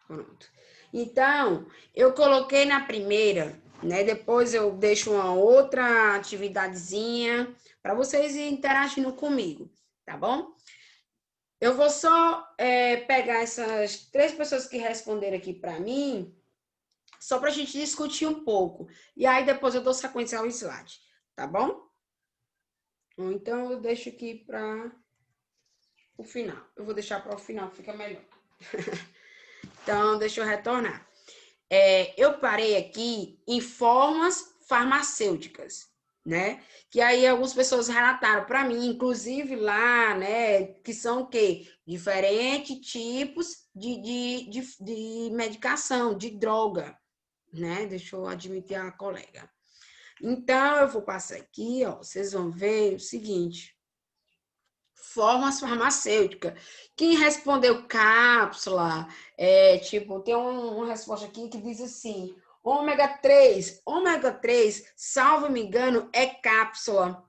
Pronto. Então, eu coloquei na primeira, né? Depois eu deixo uma outra atividadezinha para vocês interagindo comigo, tá bom? Eu vou só pegar essas 3 pessoas que responderam aqui para mim, só para a gente discutir um pouco. E aí depois eu dou sequência ao slide, tá bom? Então eu deixo aqui para o final. Eu vou deixar para o final, fica melhor. Então, deixa eu retornar. Eu parei aqui em formas farmacêuticas, né? Que aí algumas pessoas relataram para mim, inclusive lá, né? Que são o quê? Diferentes tipos de medicação, de droga, né? Deixa eu admitir a colega. Então, eu vou passar aqui, ó. Vocês vão ver o seguinte. Formas farmacêuticas. Quem respondeu cápsula, tem uma resposta aqui que diz assim, ômega 3, salvo me engano, é cápsula.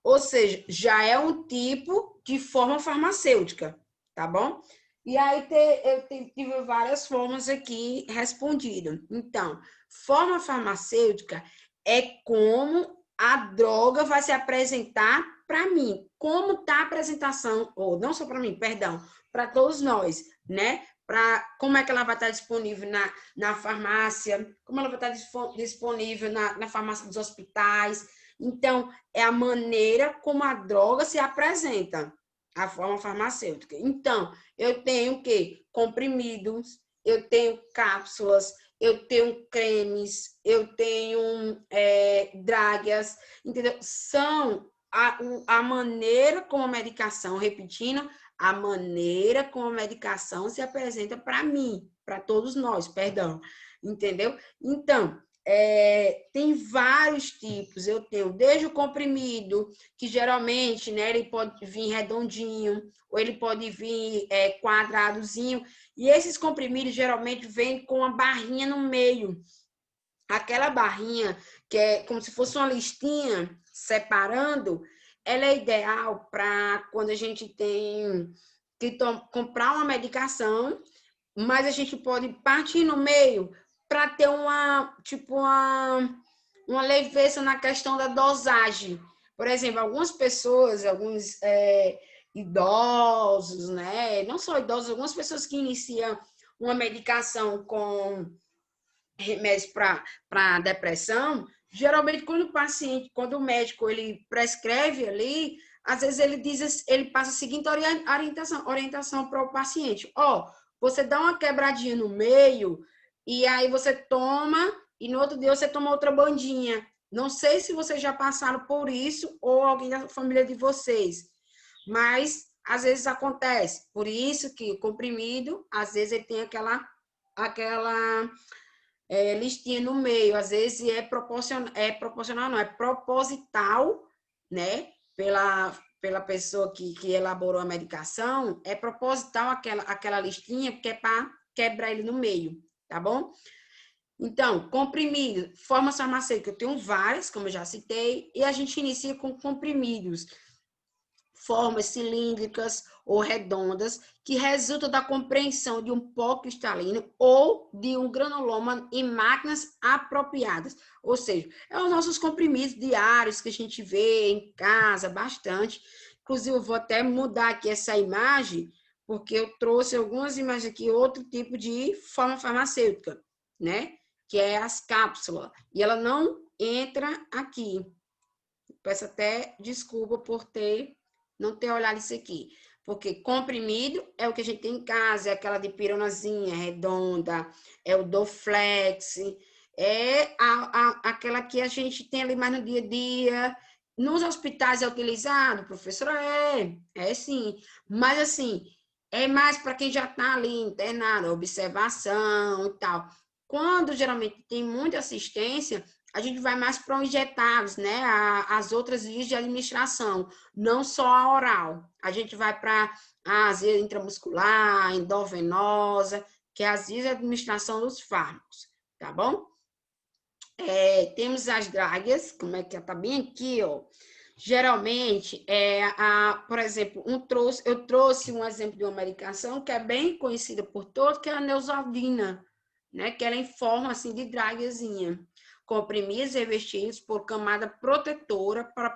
Ou seja, já é um tipo de forma farmacêutica, tá bom? E aí eu tive várias formas aqui respondidas. Então, forma farmacêutica é como a droga vai se apresentar para mim. Como está a apresentação, ou não só para mim, perdão, para todos nós, né? Como é que ela vai estar disponível na farmácia, como ela vai estar disponível na farmácia dos hospitais. Então, é a maneira como a droga se apresenta, a forma farmacêutica. Então, eu tenho o quê? Comprimidos, eu tenho cápsulas, eu tenho cremes, eu tenho dragas, entendeu? São a maneira como a medicação, repetindo, a maneira como a medicação se apresenta para mim, para todos nós, perdão, entendeu? Então, tem vários tipos. Eu tenho desde o comprimido, que geralmente, né, ele pode vir redondinho, ou ele pode vir quadradozinho, e esses comprimidos geralmente vêm com uma barrinha no meio. Aquela barrinha, que é como se fosse uma listinha separando, ela é ideal para quando a gente tem que comprar uma medicação, mas a gente pode partir no meio para ter uma leveza na questão da dosagem. Por exemplo, algumas pessoas, alguns idosos, né? Não só idosos, algumas pessoas que iniciam uma medicação com remédios para depressão, geralmente quando o médico ele prescreve ali, às vezes ele passa a seguinte orientação para o paciente. Você dá uma quebradinha no meio e aí você toma e no outro dia você toma outra bandinha. Não sei se vocês já passaram por isso ou alguém da família de vocês, mas às vezes acontece. Por isso que o comprimido, às vezes ele tem aquela listinha no meio, às vezes proporcional não, é proposital, né, pela pessoa que elaborou a medicação, é proposital aquela listinha, porque é para quebrar ele no meio, tá bom? Então, comprimido, formas farmacêuticas, eu tenho várias, como eu já citei, e a gente inicia com comprimidos, formas cilíndricas ou redondas, que resultam da compreensão de um pó cristalino ou de um granuloma em máquinas apropriadas. Ou seja, é os nossos comprimidos diários que a gente vê em casa bastante. Inclusive, eu vou até mudar aqui essa imagem, porque eu trouxe algumas imagens aqui, outro tipo de forma farmacêutica, né? Que é as cápsulas. E ela não entra aqui. Peço até desculpa por não ter olhado isso aqui. Porque comprimido é o que a gente tem em casa, é aquela de pironazinha redonda, é o Doflex, aquela que a gente tem ali mais no dia a dia. Nos hospitais é utilizado, professora? É sim. Mas assim, é mais para quem já está ali internado, observação e tal. Quando geralmente tem muita assistência, a gente vai mais para injetáveis, né? As outras vias de administração, não só a oral. A gente vai para a azia intramuscular, endovenosa, que é as vias de administração dos fármacos, tá bom? Temos as dragas, como é que está bem aqui, ó. Geralmente, por exemplo, eu trouxe um exemplo de uma medicação que é bem conhecida por todos, que é a Neosaldina, né? Que ela é em forma assim de dragzinha. Comprimidos revestidos por camada protetora para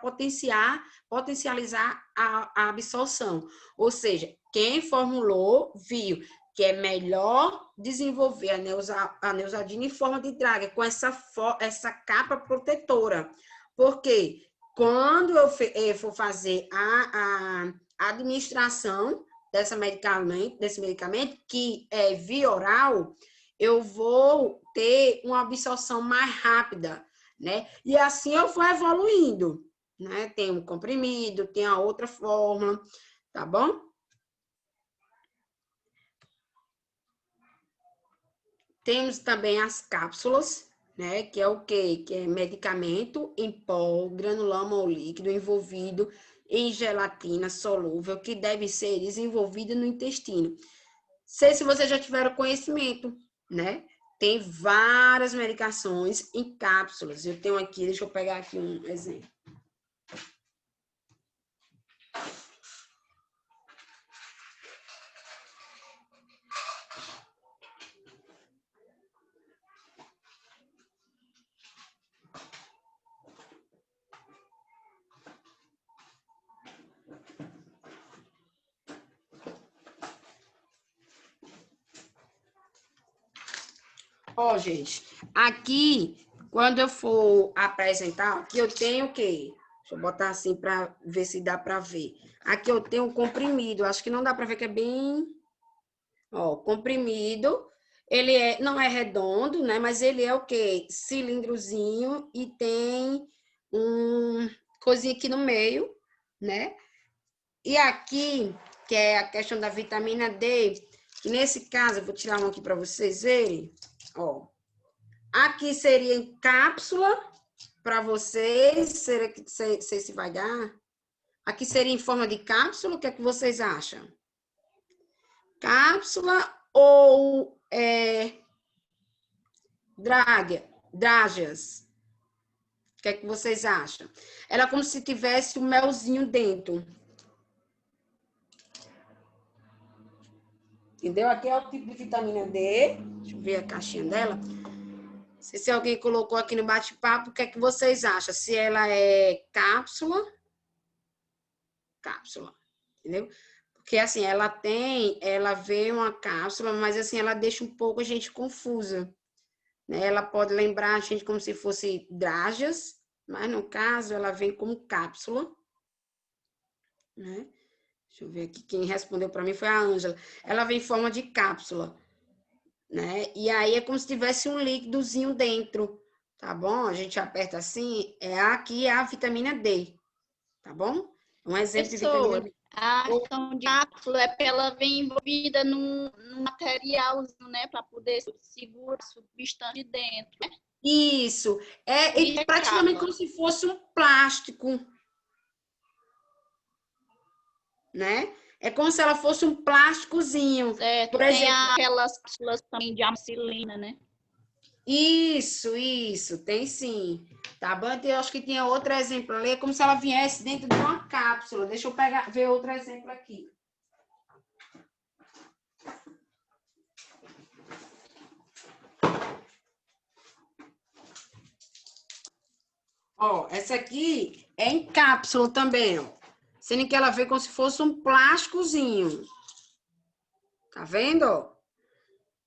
potencializar a absorção. Ou seja, quem formulou viu que é melhor desenvolver a Neosaldina em forma de draga, com essa capa protetora. Por quê? Quando eu for fazer a administração desse medicamento, que é via oral, eu vou ter uma absorção mais rápida, né? E assim eu vou evoluindo, né? Tem um comprimido, tem a outra forma, tá bom? Temos também as cápsulas, né? Que é o quê? Que é medicamento em pó, granuloma ou líquido envolvido em gelatina solúvel que deve ser desenvolvida no intestino. Sei se vocês já tiveram conhecimento, né? Tem várias medicações em cápsulas. Eu tenho aqui, deixa eu pegar aqui um exemplo. Ó, gente, aqui, quando eu for apresentar, aqui eu tenho o quê? Deixa eu botar assim para ver se dá para ver. Aqui eu tenho um comprimido, acho que não dá para ver que é bem... Ó, comprimido, não é redondo, né? Mas ele é o quê? Cilindrozinho e tem um coisinha aqui no meio, né? E aqui, que é a questão da vitamina D, que nesse caso, eu vou tirar um aqui para vocês verem, ó. Aqui seria em cápsula para vocês, será que sei se vai dar? Aqui seria em forma de cápsula, o que é que vocês acham? Cápsula ou drágeas? O que é que vocês acham? Ela é como se tivesse um melzinho dentro. Entendeu? Aqui é o tipo de vitamina D. Deixa eu ver a caixinha dela. Se alguém colocou aqui no bate-papo, o que é que vocês acham? Se ela é cápsula, entendeu? Porque assim, ela vê uma cápsula, mas assim, ela deixa um pouco a gente confusa, né? Ela pode lembrar a gente como se fosse drágeas, mas no caso ela vem como cápsula, né? Deixa eu ver aqui, quem respondeu para mim foi a Ângela. Ela vem em forma de cápsula, né? E aí é como se tivesse um líquidozinho dentro, tá bom? A gente aperta assim, aqui é a vitamina D, tá bom? Um exemplo de vitamina D. A questão de cápsula é para ela vir envolvida num materialzinho, né? Para poder segurar a substância de dentro, né? Isso, é praticamente como se fosse um plástico, né? É como se ela fosse um plásticozinho. Certo, por exemplo, tem aquelas cápsulas também de amoxicilina, né? Isso, tem sim. Tá bom? Eu acho que tinha outro exemplo ali, é como se ela viesse dentro de uma cápsula. Deixa eu ver outro exemplo aqui. Ó, essa aqui é em cápsula também, ó. Sendo que ela vem como se fosse um plásticozinho. Tá vendo?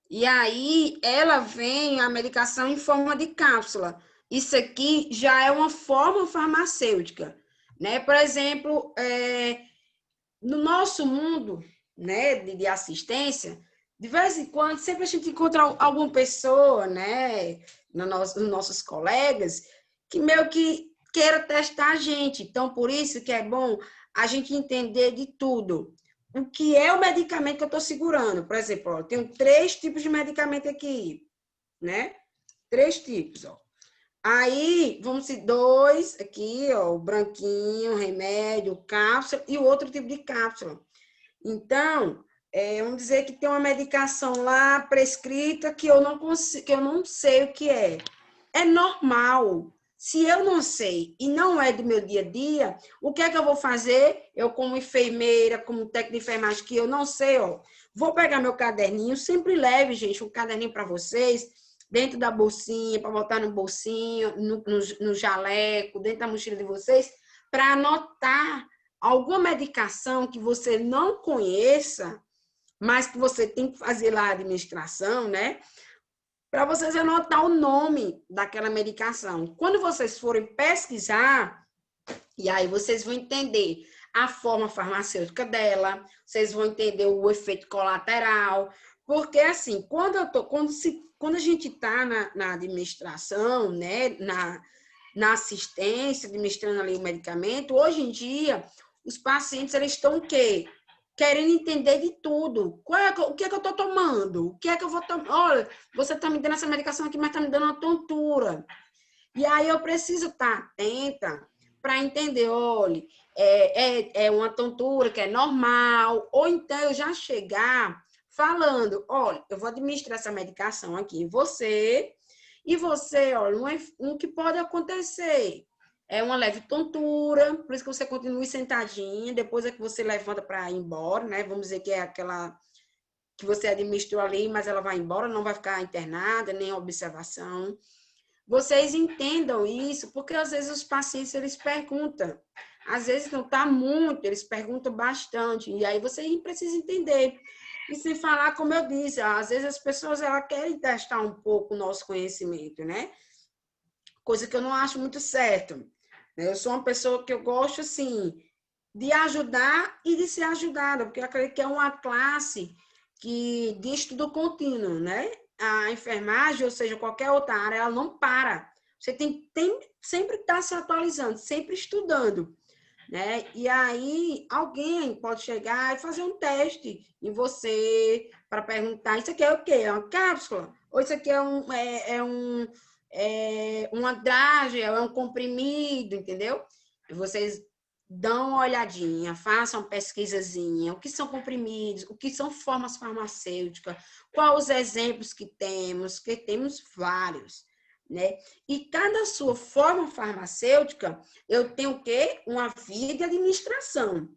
E aí, ela vem a medicação em forma de cápsula. Isso aqui já é uma forma farmacêutica, né? Por exemplo, no nosso mundo, né, de assistência, de vez em quando, sempre a gente encontra alguma pessoa, né, nos nossos colegas, que meio que queira testar a gente. Então, por isso que é bom a gente entender de tudo. O que é o medicamento que eu estou segurando? Por exemplo, ó, eu tenho 3 tipos de medicamento aqui, né? 3 tipos, ó. Aí, vamos ser 2 aqui, ó, o branquinho, remédio, cápsula, e o outro tipo de cápsula. Então, vamos dizer que tem uma medicação lá prescrita que eu não sei o que é. É normal. Se eu não sei e não é do meu dia a dia, o que é que eu vou fazer? Eu, como enfermeira, como técnica de enfermagem, que eu não sei, ó, vou pegar meu caderninho, sempre leve, gente, um caderninho para vocês, dentro da bolsinha, para botar no bolsinho, no jaleco, dentro da mochila de vocês, para anotar alguma medicação que você não conheça, mas que você tem que fazer lá a administração, né? Para vocês anotar o nome daquela medicação. Quando vocês forem pesquisar, e aí vocês vão entender a forma farmacêutica dela, vocês vão entender o efeito colateral, porque assim, quando a gente está na administração, né, na assistência, administrando ali o medicamento, hoje em dia, os pacientes, eles estão o quê? Querendo entender de tudo. O que é que eu estou tomando? O que é que eu vou tomar? Olha, você está me dando essa medicação aqui, mas está me dando uma tontura. E aí eu preciso estar atenta para entender, olha, é uma tontura que é normal, ou então eu já chegar falando, olha, eu vou administrar essa medicação aqui em você, e você, olha, um que pode acontecer é uma leve tontura, por isso que você continue sentadinha, depois é que você levanta para ir embora, né? Vamos dizer que é aquela que você administrou ali, mas ela vai embora, não vai ficar internada, nem observação. Vocês entendam isso, porque às vezes os pacientes, eles perguntam. Às vezes não está muito, eles perguntam bastante. E aí você precisa entender. E sem falar, como eu disse, às vezes as pessoas elas querem testar um pouco o nosso conhecimento, né? Coisa que eu não acho muito certo. Eu sou uma pessoa que eu gosto, assim, de ajudar e de ser ajudada, porque eu acredito que é uma classe de estudo contínuo, né? A enfermagem, ou seja, qualquer outra área, ela não para. Você tem sempre estar se atualizando, sempre estudando, né? E aí, alguém pode chegar e fazer um teste em você para perguntar, isso aqui é o quê? É uma cápsula? Ou isso aqui uma drágea, é um comprimido, entendeu? E vocês dão uma olhadinha, façam uma pesquisazinha, o que são comprimidos, o que são formas farmacêuticas, quais os exemplos que temos vários, né? E cada sua forma farmacêutica, eu tenho o quê? Uma via de administração,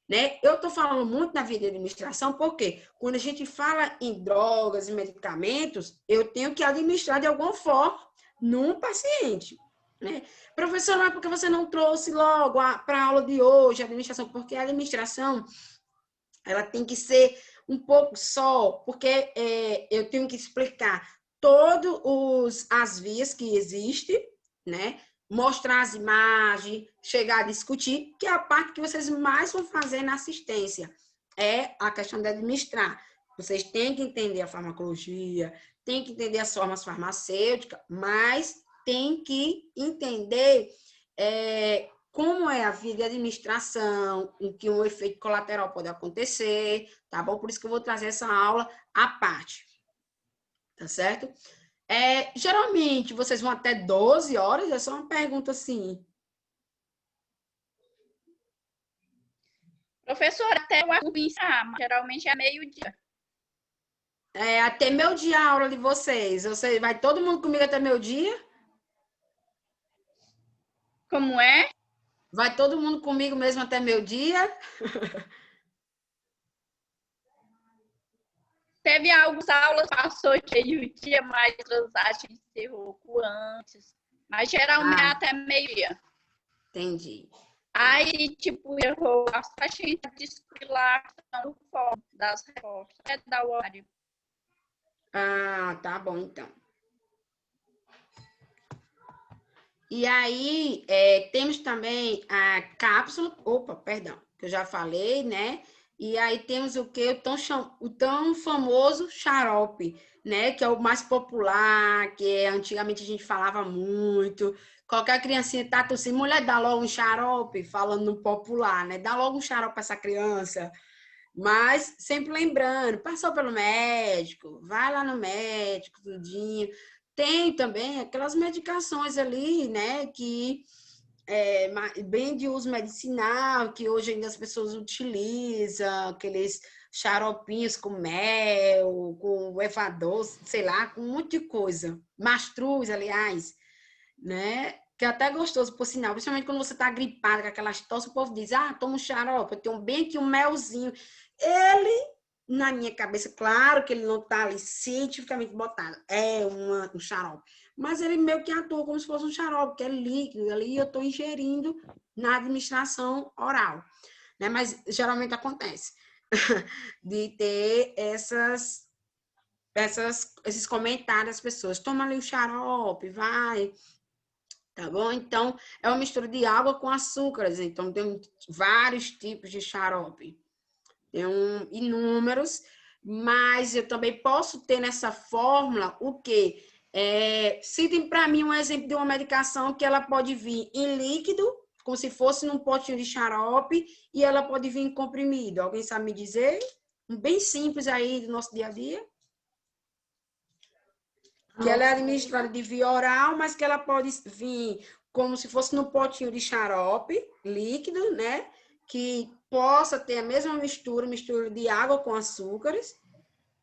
né? Eu estou falando muito na via de administração porque quando a gente fala em drogas e medicamentos, eu tenho que administrar de alguma forma num paciente, né? Professora, por que você não trouxe logo para a aula de hoje a administração? Porque a administração, ela tem que ser um pouco só, porque eu tenho que explicar todas as vias que existem, né? Mostrar as imagens, chegar a discutir, que é a parte que vocês mais vão fazer na assistência, é a questão de administrar. Vocês têm que entender a farmacologia, têm que entender as formas farmacêuticas, mas tem que entender como é a via de administração, em que um efeito colateral pode acontecer, tá bom? Por isso que eu vou trazer essa aula à parte, tá certo? Geralmente, vocês vão até 12 horas? É só uma pergunta assim. Professora, até o arco encerrar, mas geralmente é meio-dia. Até meu dia a aula de vocês. Vai todo mundo comigo até meu dia? Como é? Vai todo mundo comigo mesmo até meu dia? Teve algumas aulas que passou meio-dia, mas outras acho que encerrou antes. Mas geralmente é até meio-dia. Entendi. Aí, tipo, errou a gente discutir lá a questão das respostas, até dar o horário. Ah, tá bom, então. E aí, temos também a cápsula, que eu já falei, né? E aí temos o que? O tão famoso xarope, né? Que é o mais popular, que antigamente a gente falava muito. Qualquer criancinha tá tossindo, mulher, dá logo um xarope, falando no popular, né? Dá logo um xarope para essa criança. Mas sempre lembrando, passou pelo médico, vai lá no médico, tudinho. Tem também aquelas medicações ali, né, que bem de uso medicinal, que hoje ainda as pessoas utilizam, aqueles xaropinhos com mel, com evador, sei lá, com um monte de coisa. Mastruz, aliás, né? que é até gostoso, por sinal, principalmente quando você tá gripada, com aquelas tosse, o povo diz, toma um xarope, eu tenho bem aqui um melzinho. Ele, na minha cabeça, claro que ele não tá ali cientificamente botado, é um xarope, mas ele meio que atua como se fosse um xarope, que é líquido, ali eu tô ingerindo na administração oral, né? Mas geralmente acontece de ter esses comentários das pessoas, toma ali o xarope, vai, tá bom? Então, é uma mistura de água com açúcares, então tem vários tipos de xarope, tem inúmeros, mas eu também posso ter nessa fórmula o quê? Citem para mim um exemplo de uma medicação que ela pode vir em líquido, como se fosse num potinho de xarope, e ela pode vir em comprimido. Alguém sabe me dizer? Um bem simples aí do nosso dia a dia. Que ela é administrada de via oral, mas que ela pode vir como se fosse num potinho de xarope líquido, né? Que possa ter a mesma mistura de água com açúcares.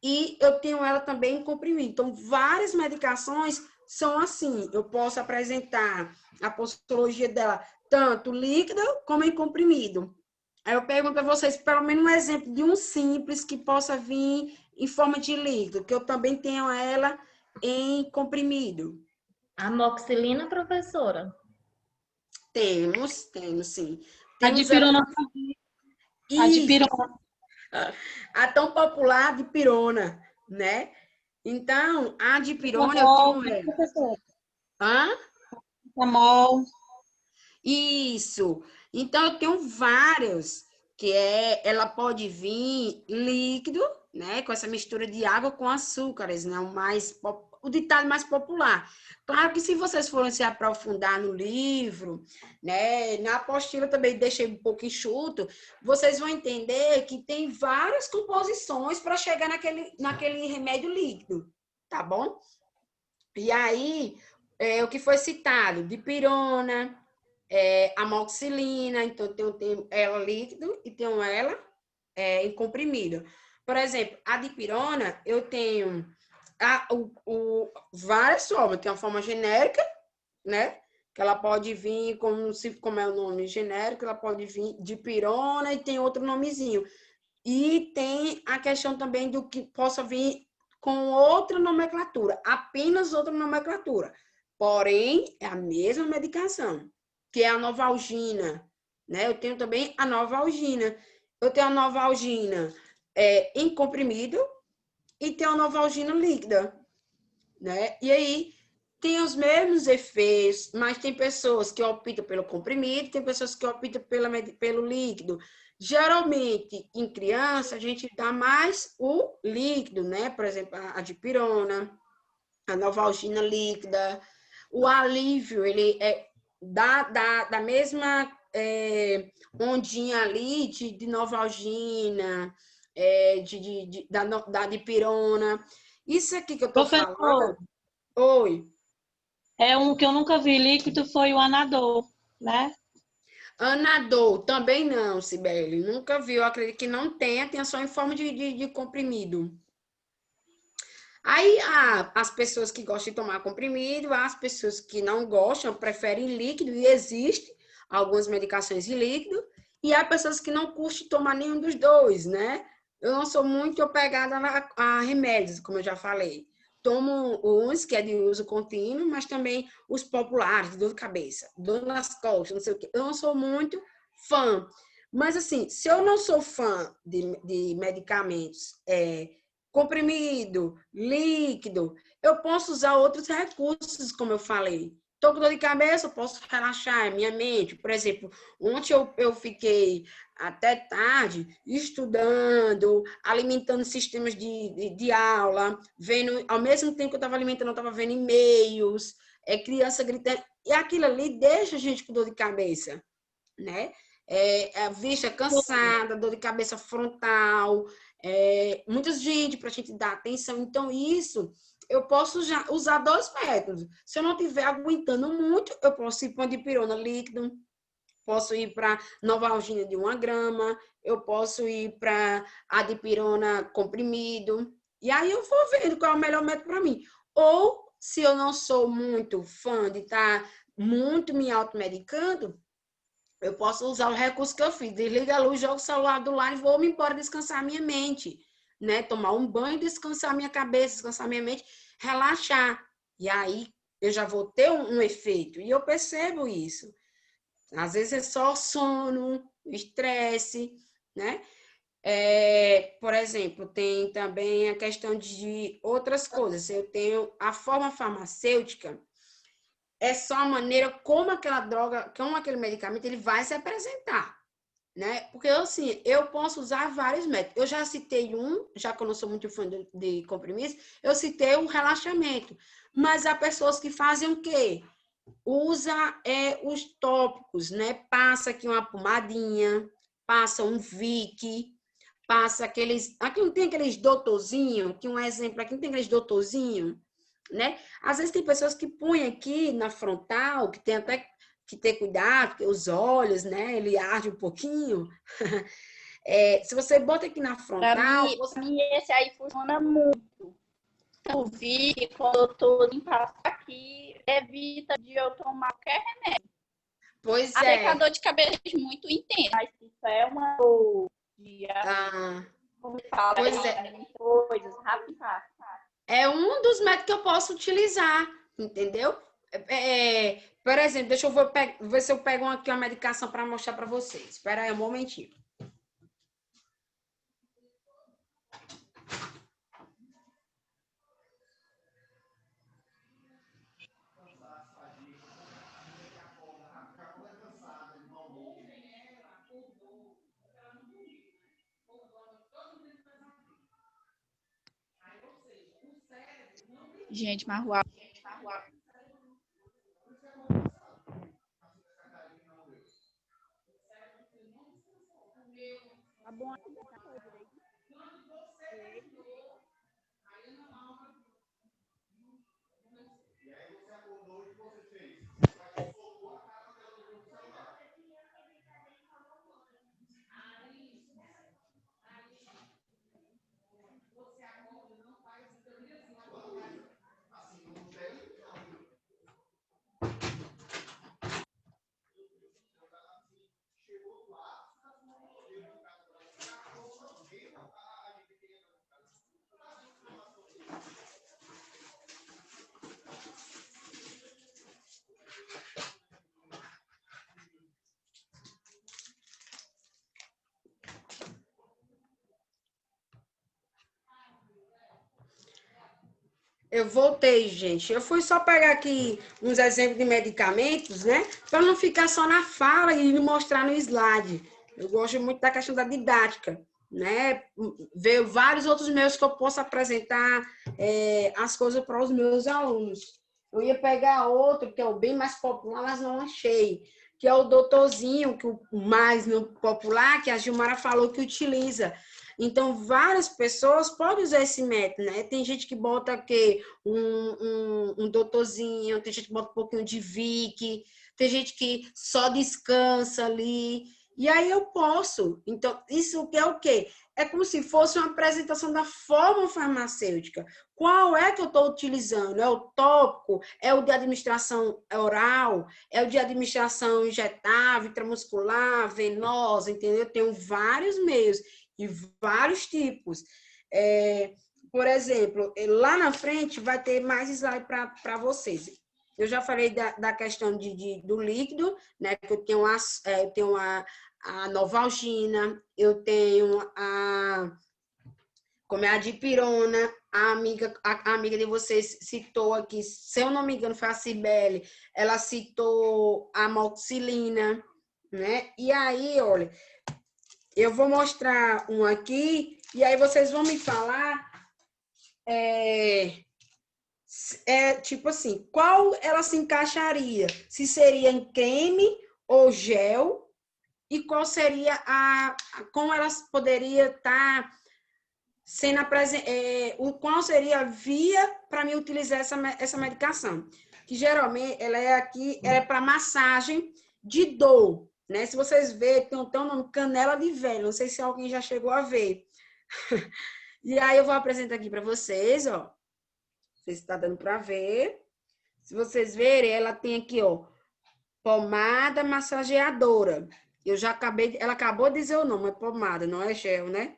E eu tenho ela também em comprimido. Então, várias medicações são assim. Eu posso apresentar a posologia dela tanto líquida como em comprimido. Aí eu pergunto a vocês, pelo menos um exemplo de um simples que possa vir em forma de líquido, que eu também tenho ela em comprimido. Amoxicilina, professora? Temos sim. A Temos ela. dipirona. A Isso, dipirona. a tão popular dipirona, né? Então, a dipirona eu tenho ela. Hã? Amol. Isso. Então, eu tenho vários, ela pode vir líquido, né? Com essa mistura de água com açúcares, né? O ditado mais popular. Claro que se vocês forem se aprofundar no livro, né? Na apostila também deixei um pouco enxuto, vocês vão entender que tem várias composições para chegar naquele remédio líquido, tá bom? E aí, o que foi citado, dipirona, amoxicilina, então tenho ela líquido e tenho ela em comprimido. Por exemplo, a dipirona, eu tenho várias formas. Tem uma forma genérica, né? Que ela pode vir, como é o nome genérico, ela pode vir dipirona e tem outro nomezinho. E tem a questão também do que possa vir com outra nomenclatura, apenas outra nomenclatura. Porém, é a mesma medicação, que é a Novalgina, né? Eu tenho também a Novalgina. Eu tenho a Novalgina em comprimido e tenho a Novalgina líquida, né? E aí tem os mesmos efeitos, mas tem pessoas que optam pelo comprimido, tem pessoas que optam pelo líquido. Geralmente, em criança, a gente dá mais o líquido, né? Por exemplo, a dipirona, a Novalgina líquida. O alívio, ele é da mesma ondinha ali de Novalgina, da dipirona. Isso aqui que eu estou falando... Oi. Um que eu nunca vi líquido foi o Anadol, né? Anadol, também não, Cibele. Nunca vi. Eu acredito que não tem só em forma de comprimido. Aí, as pessoas que gostam de tomar comprimido, as pessoas que não gostam, preferem líquido, e existe algumas medicações em líquido, e há pessoas que não curtem tomar nenhum dos dois, né? Eu não sou muito apegada a remédios, como eu já falei. Tomo uns que é de uso contínuo, mas também os populares, de dor de cabeça, dor nas costas, não sei o quê. Eu não sou muito fã. Mas, assim, se eu não sou fã de medicamentos comprimido, líquido, eu posso usar outros recursos, como eu falei. Estou com dor de cabeça, eu posso relaxar minha mente. Por exemplo, ontem eu fiquei até tarde estudando, alimentando sistemas de aula, vendo, ao mesmo tempo que eu estava alimentando, eu estava vendo e-mails, criança gritando, e aquilo ali deixa a gente com dor de cabeça, né? A vista cansada, dor de cabeça frontal, muita gente para a gente dar atenção. Então, isso eu posso usar dois métodos. Se eu não estiver aguentando muito, eu posso ir para uma dipirona líquido, posso ir para Novalgina de 1 grama, eu posso ir para a dipirona comprimido. E aí eu vou vendo qual é o melhor método para mim. Ou, se eu não sou muito fã de estar muito me automedicando, eu posso usar o recurso que eu fiz. Desliga a luz, jogo o celular do lado e vou me embora descansar a minha mente, né? Tomar um banho, descansar a minha cabeça, descansar a minha mente, relaxar. E aí eu já vou ter um efeito. E eu percebo isso. Às vezes é só sono, estresse, né? Por exemplo, tem também a questão de outras coisas. Eu tenho a forma farmacêutica, é só a maneira como aquela droga, como aquele medicamento, ele vai se apresentar, né? Porque, assim, eu posso usar vários métodos. Eu já citei já que eu não sou muito fã de comprimidos, eu citei um relaxamento. Mas há pessoas que fazem o quê? Usa os tópicos, né? Passa aqui uma pomadinha, passa um Vick, passa aqueles... Aqui não tem aqueles doutorzinho, que um exemplo, aqui não tem aqueles doutorzinho, né? Às vezes tem pessoas que põem aqui na frontal, que tem até que ter cuidado, porque os olhos, né? Ele arde um pouquinho. Se você bota aqui na Para frontal, mim, pra mim, esse aí funciona muito. Eu vi que quando eu tô em passar aqui, evita de eu tomar qualquer remédio. pois A é. dor de cabeça muito intensa, mas isso é uma dor de, Ah, como fala, pois é. coisas rápido. É um dos métodos que eu posso utilizar, entendeu? Por exemplo, deixa eu ver se eu pego aqui uma medicação para mostrar para vocês. Espera aí um momentinho. Gente, mas o tá bom aqui tá direito. Eu voltei, gente. Eu fui só pegar aqui uns exemplos de medicamentos, né? Para não ficar só na fala e me mostrar no slide. Eu gosto muito da questão da didática, né? Ver vários outros meios que eu posso apresentar as coisas para os meus alunos. Eu ia pegar outro, que é o bem mais popular, mas não achei, que é o doutorzinho, que o mais popular, que a Gilmara falou que utiliza. Então, várias pessoas podem usar esse método, né? Tem gente que bota aqui um doutorzinho, tem gente que bota um pouquinho de Vick, tem gente que só descansa ali. E aí eu posso. Então, isso é o quê? É como se fosse uma apresentação da fórmula farmacêutica. Qual é que eu estou utilizando? É o tópico? É o de administração oral? É o de administração injetável, intramuscular, venosa, entendeu? Eu tenho vários meios e vários tipos. Por exemplo, lá na frente vai ter mais slide para vocês. Eu já falei da questão do líquido, né? Que eu tenho a Novalgina, eu tenho como é a dipirona, a amiga de vocês citou aqui, se eu não me engano, foi a Cibele, ela citou a amoxicilina, né? E aí, olha, eu vou mostrar um aqui, e aí vocês vão me falar, tipo assim, qual ela se encaixaria? Se seria em creme ou gel, e qual seria como elas poderia estar sendo qual seria a via para mim utilizar essa medicação? Que geralmente ela é para massagem de dor, né? Se vocês verem, tem um nome canela de velho, não sei se alguém já chegou a ver. E aí eu vou apresentar aqui para vocês, ó. Não sei se está dando para ver. Se vocês verem, ela tem aqui, ó, Pomada massageadora. Eu já acabei, ela acabou de dizer o nome, é pomada, não é gel, né?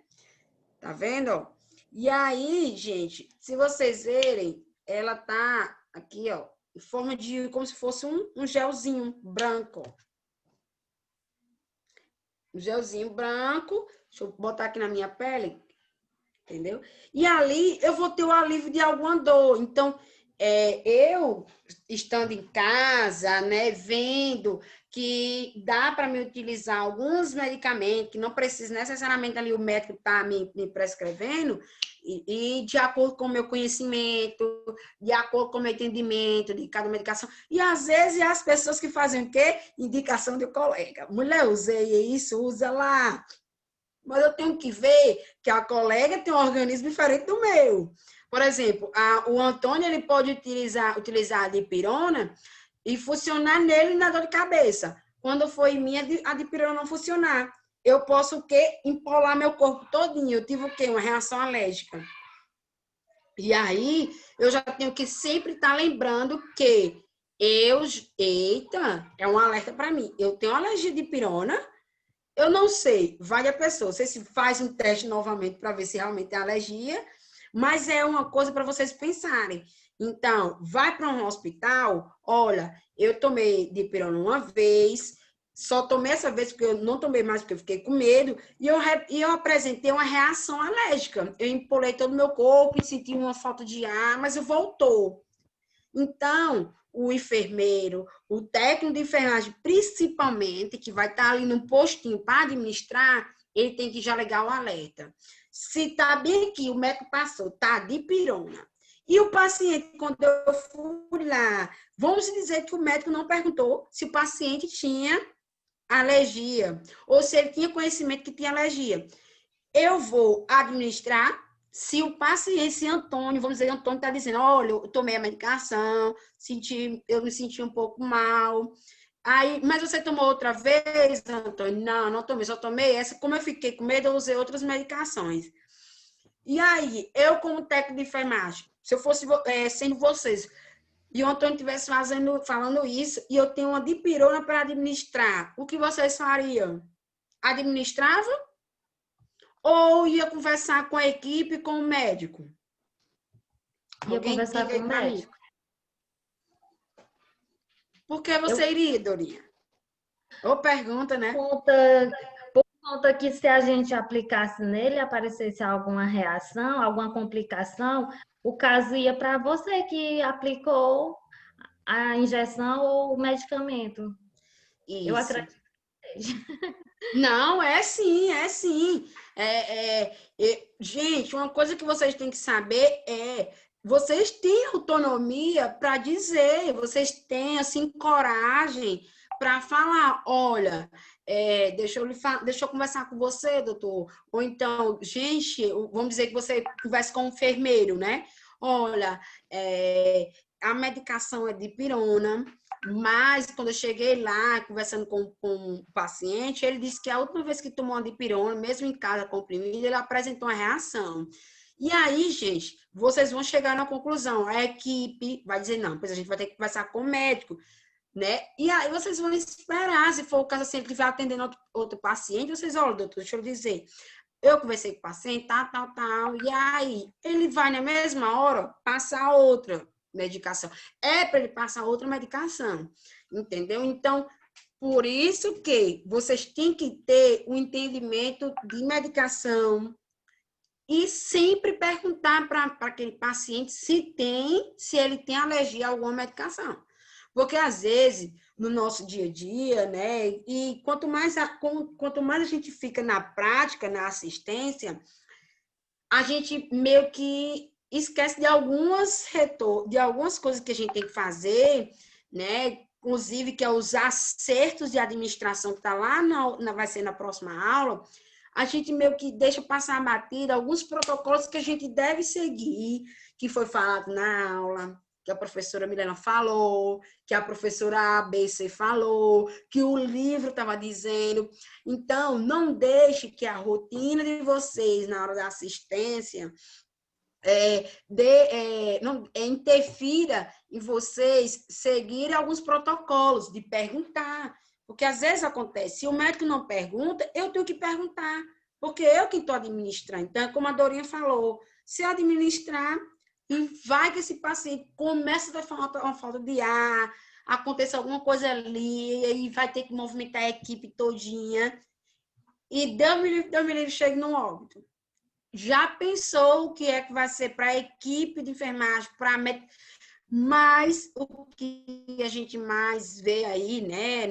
Tá vendo, ó? E aí, gente, se vocês verem, ela tá aqui, ó, em forma de, como se fosse um gelzinho branco, ó. Um gelzinho branco. Deixa eu botar aqui na minha pele, entendeu? E ali eu vou ter o alívio de alguma dor. Então, eu estando em casa, né, vendo que dá para me utilizar alguns medicamentos, que não precisa necessariamente ali o médico estar me prescrevendo, e de acordo com o meu conhecimento, de acordo com o meu entendimento de cada medicação. E às vezes as pessoas que fazem o quê? Indicação de colega. Mulher, usei isso, usa lá. Mas eu tenho que ver que a colega tem um organismo diferente do meu. Por exemplo, o Antônio ele pode utilizar a dipirona e funcionar nele na dor de cabeça. Quando foi minha, a dipirona não funcionar. Eu posso o quê? Empolar meu corpo todinho. Eu tive o quê? Uma reação alérgica. E aí, eu já tenho que sempre estar lembrando que eita, é um alerta para mim. Eu tenho alergia de pirona. Eu não sei, vale a pessoa. Você se faz um teste novamente para ver se realmente é alergia, mas é uma coisa para vocês pensarem. Então, vai para um hospital, olha, eu tomei dipirona uma vez, só tomei essa vez porque eu não tomei mais porque eu fiquei com medo, e eu apresentei uma reação alérgica. Eu empolei todo o meu corpo e senti uma falta de ar, mas voltou. Então, o enfermeiro, o técnico de enfermagem, principalmente, que vai estar ali no postinho para administrar, ele tem que já ligar o alerta. Se está bem aqui, o médico passou, tá de pirona. E o paciente, quando eu fui lá, vamos dizer que o médico não perguntou se o paciente tinha alergia, ou se ele tinha conhecimento que tinha alergia. Eu vou administrar. Se o paciente, se Antônio, vamos dizer, Antônio está dizendo, olha, eu tomei a medicação, eu me senti um pouco mal. Aí, mas você tomou outra vez, Antônio? Não, não tomei, só tomei essa. Como eu fiquei com medo, eu usei outras medicações. E aí, eu como técnico de enfermagem, se eu fosse sendo vocês, e o Antônio estivesse falando isso, e eu tenho uma dipirona para administrar, o que vocês fariam? Administrava? Ou ia conversar com a equipe, com o médico? Ia Alguém conversar diga com aí o para mim. médico. Por que você iria, Dorinha? Ou pergunta, né? Por conta que se a gente aplicasse nele, aparecesse alguma reação, alguma complicação, o caso ia para você que aplicou a injeção ou o medicamento. Eu Isso. acredito. Não, é sim, é sim. Gente, uma coisa que vocês têm que saber é, vocês têm autonomia para dizer, vocês têm, assim, coragem para falar, olha, deixa eu conversar com você, doutor. Ou então, gente, vamos dizer que você conversa com um enfermeiro, né? Olha, a medicação é de pirona, mas quando eu cheguei lá, conversando com o paciente, ele disse que a última vez que tomou uma dipirona, mesmo em casa comprimido, ele apresentou uma reação. E aí, gente, vocês vão chegar na conclusão. A equipe vai dizer, não, pois a gente vai ter que conversar com o médico, né? E aí vocês vão esperar, se for o caso assim, ele estiver atendendo outro paciente, vocês, olha, doutor, deixa eu dizer, eu conversei com o paciente, tal, e aí ele vai na mesma hora passar outra medicação. É para ele passar outra medicação, entendeu? Então, por isso que vocês têm que ter um entendimento de medicação e sempre perguntar para aquele paciente se ele tem alergia a alguma medicação. Porque, às vezes, no nosso dia a dia, né? E quanto mais a gente fica na prática, na assistência, a gente meio que esquece de algumas coisas que a gente tem que fazer, né? Inclusive, que é os acertos de administração que está lá, vai ser na próxima aula, a gente meio que deixa passar a batida alguns protocolos que a gente deve seguir, que foi falado na aula, que a professora Milena falou, que a professora ABC falou, que o livro estava dizendo. Então, não deixe que a rotina de vocês na hora da assistência não, interfira em vocês seguirem alguns protocolos de perguntar. Porque às vezes acontece, se o médico não pergunta, eu tenho que perguntar, porque eu que estou administrando. Então, como a Dorinha falou, se eu administrar, e vai que esse paciente começa a ter uma falta de ar, aconteça alguma coisa ali, e vai ter que movimentar a equipe todinha, e Deus me livre, chega no óbito. Já pensou o que é que vai ser para a equipe de enfermagem, para mas o que a gente mais vê aí, né,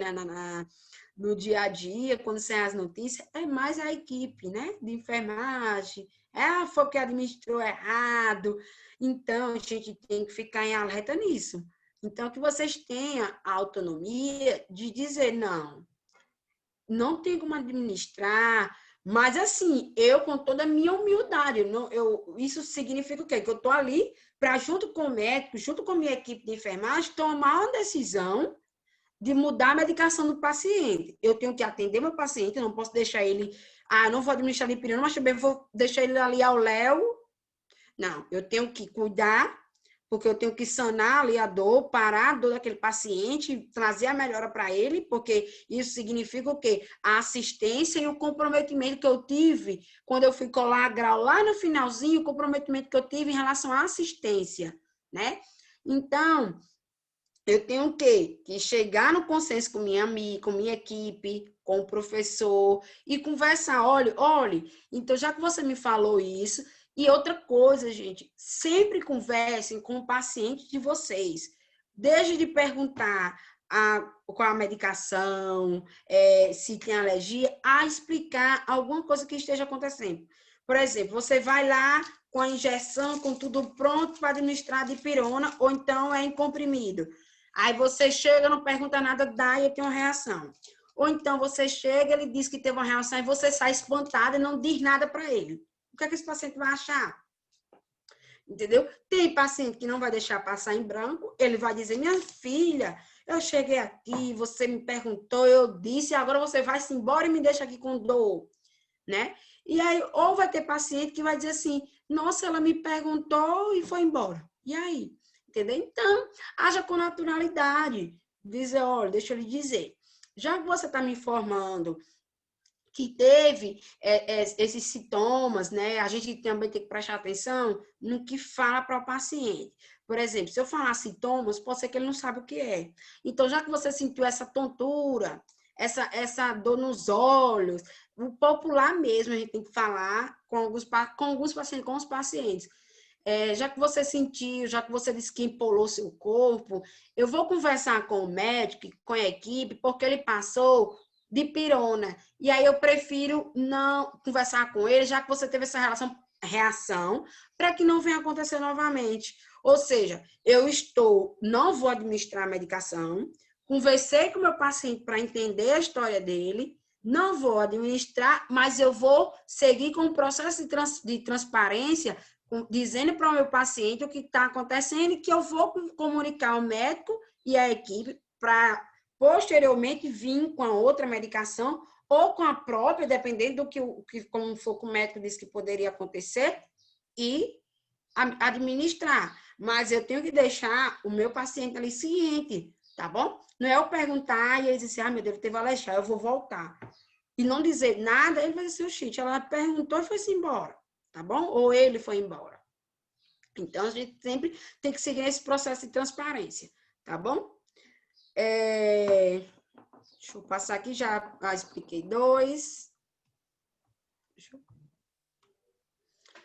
no dia a dia, quando saem as notícias, é mais a equipe, né, de enfermagem. Foi porque administrou errado. Então, a gente tem que ficar em alerta nisso. Então, que vocês tenham a autonomia de dizer, não tem como administrar, mas assim, eu com toda a minha humildade, isso significa o quê? Que eu estou ali para, junto com o médico, junto com a minha equipe de enfermagem, tomar uma decisão de mudar a medicação do paciente. Eu tenho que atender meu paciente, eu não posso deixar ele, não vou administrar dipirona, mas também vou deixar ele ali ao léu. Não, eu tenho que cuidar, porque eu tenho que sanar ali a dor, parar a dor daquele paciente, trazer a melhora para ele, porque isso significa o quê? A assistência e o comprometimento que eu tive quando eu fui colar grau lá no finalzinho, o comprometimento que eu tive em relação à assistência, né? Então, eu tenho que chegar no consenso com minha amiga, com minha equipe, com o professor, e conversar, olha, então já que você me falou isso, e outra coisa, gente, sempre conversem com o paciente de vocês. Desde de perguntar qual a medicação, se tem alergia, a explicar alguma coisa que esteja acontecendo. Por exemplo, você vai lá com a injeção, com tudo pronto para administrar dipirona, ou então é em comprimido. Aí você chega, não pergunta nada, dá e tem uma reação. Ou então você chega, ele diz que teve uma reação e você sai espantada e não diz nada para ele. O que é que esse paciente vai achar? Entendeu? Tem paciente que não vai deixar passar em branco, ele vai dizer, minha filha, eu cheguei aqui, você me perguntou, eu disse, agora você vai-se embora e me deixa aqui com dor, né? E aí, ou vai ter paciente que vai dizer assim, nossa, ela me perguntou e foi embora. E aí? Entendeu? Então, haja com naturalidade. Dizer, olha, deixa eu lhe dizer, já que você está me informando que teve esses sintomas, né? A gente também tem que prestar atenção no que fala para o paciente. Por exemplo, se eu falar sintomas, pode ser que ele não sabe o que é. Então, já que você sentiu essa tontura, essa dor nos olhos, o popular mesmo, a gente tem que falar com alguns pacientes, com os pacientes. Já que você sentiu, já que você disse que empolou seu corpo, eu vou conversar com o médico, com a equipe, porque ele passou dipirona. E aí eu prefiro não conversar com ele, já que você teve essa reação, para que não venha acontecer novamente. Ou seja, não vou administrar a medicação, conversei com o meu paciente para entender a história dele, não vou administrar, mas eu vou seguir com o processo de transparência, dizendo para o meu paciente o que está acontecendo e que eu vou comunicar ao médico e à equipe para posteriormente vir com a outra medicação ou com a própria, dependendo do que como for que o médico disse que poderia acontecer, e administrar. Mas eu tenho que deixar o meu paciente ali ciente, tá bom? Não é eu perguntar e ele dizer, meu Deus, teve alergia, eu vou voltar. E não dizer nada, ele vai dizer, o shit, ela perguntou e foi-se embora, tá bom? Ou ele foi embora. Então, a gente sempre tem que seguir esse processo de transparência, tá bom? Deixa eu passar aqui, já expliquei 2.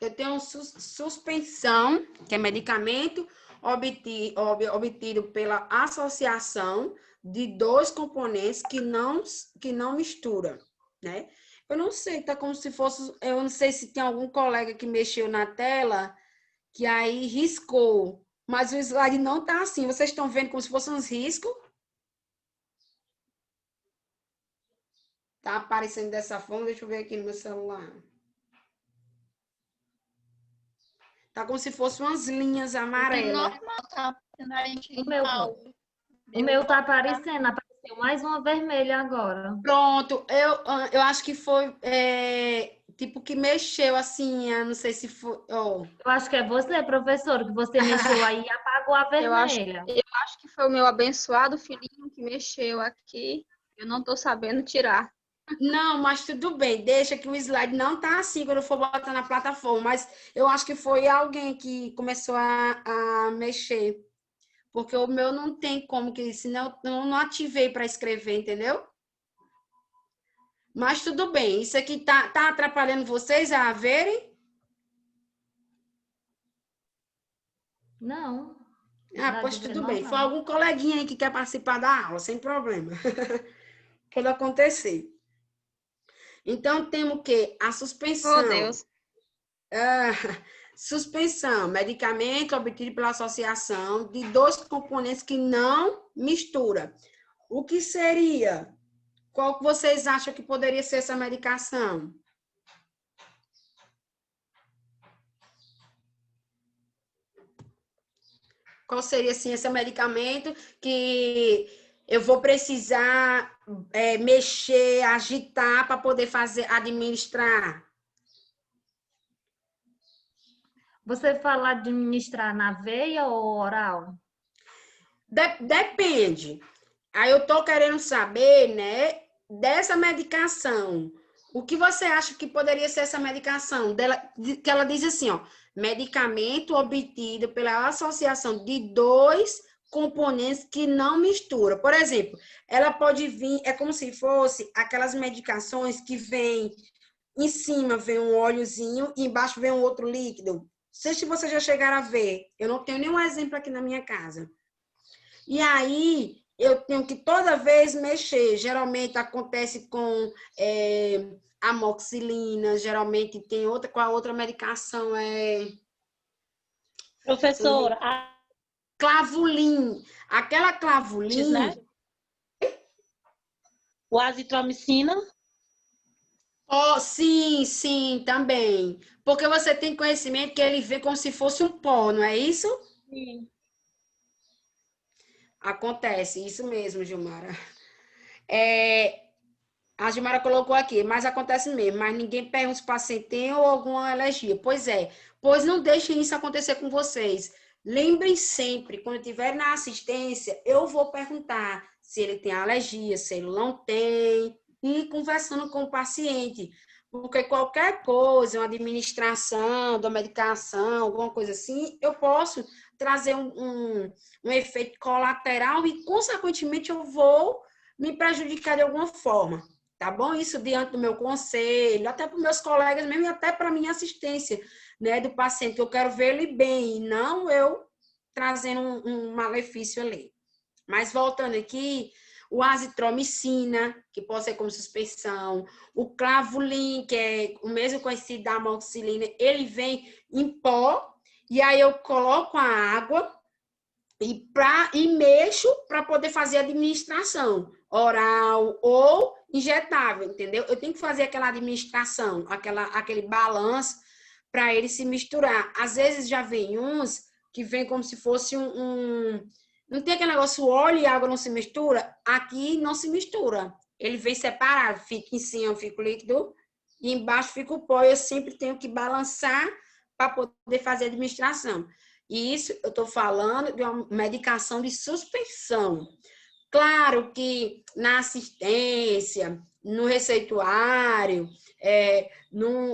Eu tenho suspensão, que é medicamento obtido pela associação de 2 componentes que não misturam, né? Eu não sei, tá como se fosse... Eu não sei se tem algum colega que mexeu na tela, que aí riscou, mas o slide não tá assim. Vocês estão vendo como se fossem uns riscos? Tá aparecendo dessa forma, deixa eu ver aqui no meu celular. Tá como se fossem umas linhas amarelas. Normal, tá? O meu tá aparecendo mais uma vermelha agora. Pronto, eu acho que foi tipo que mexeu assim, eu não sei se foi. Oh. Eu acho que é você, professor, que você mexeu aí e apagou a Eu acho, vermelha. eu acho que foi o meu abençoado filhinho que mexeu aqui. Eu não estou sabendo tirar. Não, mas tudo bem, deixa que o slide não tá assim quando eu for botar na plataforma, mas eu acho que foi alguém que começou a mexer, porque o meu não tem como, que senão eu não ativei para escrever, entendeu? Mas tudo bem, isso aqui tá atrapalhando vocês a verem? Não, Ah, dá de pois ver tudo bem. Foi normal. algum coleguinha aí que quer participar da aula, sem problema. Pode acontecer. Então, temos o quê? A Oh, suspensão. Deus. Ah, suspensão, medicamento obtido pela associação de dois componentes que não mistura. O que seria? Qual que vocês acham que poderia ser essa medicação? Qual seria, assim, esse medicamento que eu vou precisar mexer, agitar para poder fazer, administrar? Você fala administrar na veia ou oral? Depende. Aí eu tô querendo saber, né, dessa medicação. O que você acha que poderia ser essa medicação? Que ela diz assim, ó, medicamento obtido pela associação de dois componentes que não mistura. Por exemplo, ela pode vir, é como se fosse aquelas medicações que vem em cima vem um óleozinho e embaixo vem um outro líquido. Não sei se vocês já chegaram a ver. Eu não tenho nenhum exemplo aqui na minha casa. E aí eu tenho que toda vez mexer. Geralmente acontece com amoxicilina, geralmente tem outra, com a outra medicação Professora, clavulin. Aquela antes, clavulin, né? O azitromicina. oh, sim, sim, também. Porque você tem conhecimento que ele vê como se fosse um pó, não é isso? Sim. Acontece, isso mesmo, Gilmara. É, a Gilmara colocou aqui, mas acontece mesmo, mas ninguém pergunta se o paciente tem ou alguma alergia. Pois é, pois não deixem isso acontecer com vocês. Lembrem sempre, quando estiver na assistência, eu vou perguntar se ele tem alergia, se ele não tem, e conversando com o paciente. Porque qualquer coisa, uma administração da medicação, alguma coisa assim, eu posso trazer um efeito colateral e, consequentemente, eu vou me prejudicar de alguma forma. Tá bom? Isso diante do meu conselho, até para os meus colegas mesmo e até para a minha assistência, né, do paciente, que eu quero ver ele bem, e não eu trazendo um malefício ali. Mas voltando aqui, o azitromicina, que pode ser como suspensão, o clavulin, que é o mesmo conhecido da amoxicilina, ele vem em pó, e aí eu coloco a água e mexo para poder fazer a administração oral ou injetável, entendeu? Eu tenho que fazer aquela administração, aquele balanço para ele se misturar. Às vezes já vem uns que vem como se fosse não tem aquele negócio, óleo e água não se mistura? Aqui não se mistura. Ele vem separado, fica em cima, fica o líquido, e embaixo fica o pó. Eu sempre tenho que balançar para poder fazer a administração. E isso eu estou falando de uma medicação de suspensão. Claro que na assistência, no receituário,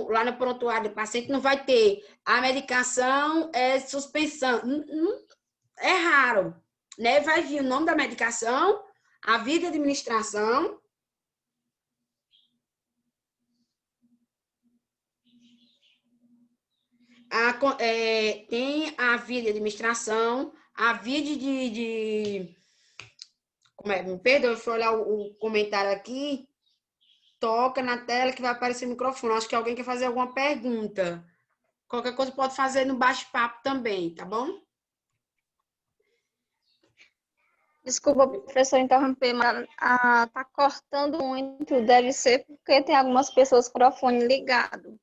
lá no prontuário do paciente, não vai ter a medicação suspensão. É raro, né? Vai vir o nome da medicação, a via de administração. Tem a via de administração, a via me perdoa, deixa eu olhar o comentário aqui. Toca na tela que vai aparecer o microfone. Acho que alguém quer fazer alguma pergunta. Qualquer coisa pode fazer no bate-papo também, tá bom? Desculpa, professor, interromper, mas tá cortando muito. Deve ser porque tem algumas pessoas com o microfone ligado.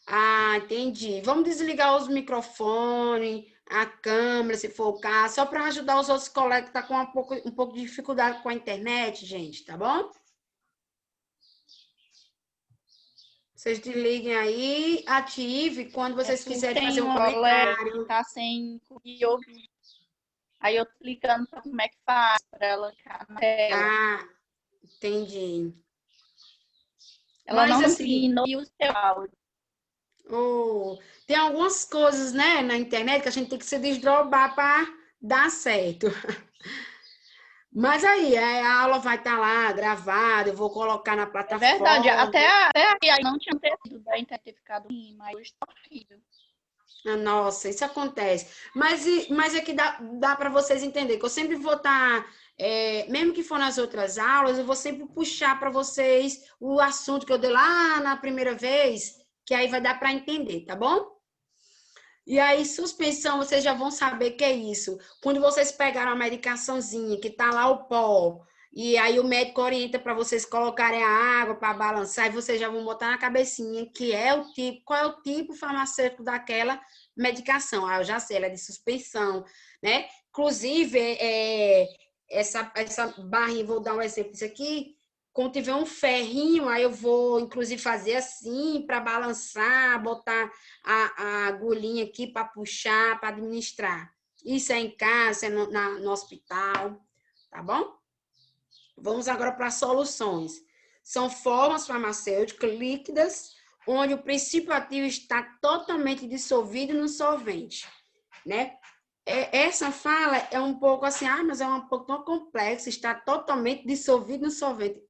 Ah, entendi. Vamos desligar os microfones, a câmera, se for o caso, só para ajudar os outros colegas que estão com um pouco de dificuldade com a internet, gente, tá bom? Vocês desliguem aí, ative quando vocês quiserem Tem fazer um uma colega que comentário. tá sem ouvir. Aí eu tô ligando pra como é que faz para ela ficar na tela. Ah, entendi. Ela Mas não assim, conseguiu ouvir o seu áudio. tem algumas coisas, né, na internet que a gente tem que se desdobrar para dar certo. Mas aí, a aula vai estar lá gravada, eu vou colocar na É verdade, plataforma. até aí não tinha acontecido da internet ter ficado ruim, mas hoje tá horrível. Ah, nossa, isso acontece. Mas é que dá para vocês entenderem que eu sempre vou estar, mesmo que for nas outras aulas, eu vou sempre puxar para vocês o assunto que eu dei lá na primeira vez, que aí vai dar para entender, tá bom? E aí, suspensão, vocês já vão saber que é isso. Quando vocês pegaram a medicaçãozinha, que tá lá o pó, e aí o médico orienta para vocês colocarem a água para balançar, e vocês já vão botar na cabecinha que é o tipo, qual é o tipo farmacêutico daquela medicação. Ah, eu já sei, ela é de suspensão, né? Inclusive, essa barrinha, vou dar um exemplo disso aqui, quando tiver um ferrinho, aí eu vou, inclusive, fazer assim para balançar, botar a agulhinha aqui para puxar, para administrar. Isso é em casa, é no hospital, tá bom? Vamos agora para soluções. São formas farmacêuticas líquidas, onde o princípio ativo está totalmente dissolvido no solvente, né? Essa fala é um pouco assim, mas é um pouco tão complexa, está totalmente dissolvido no solvente.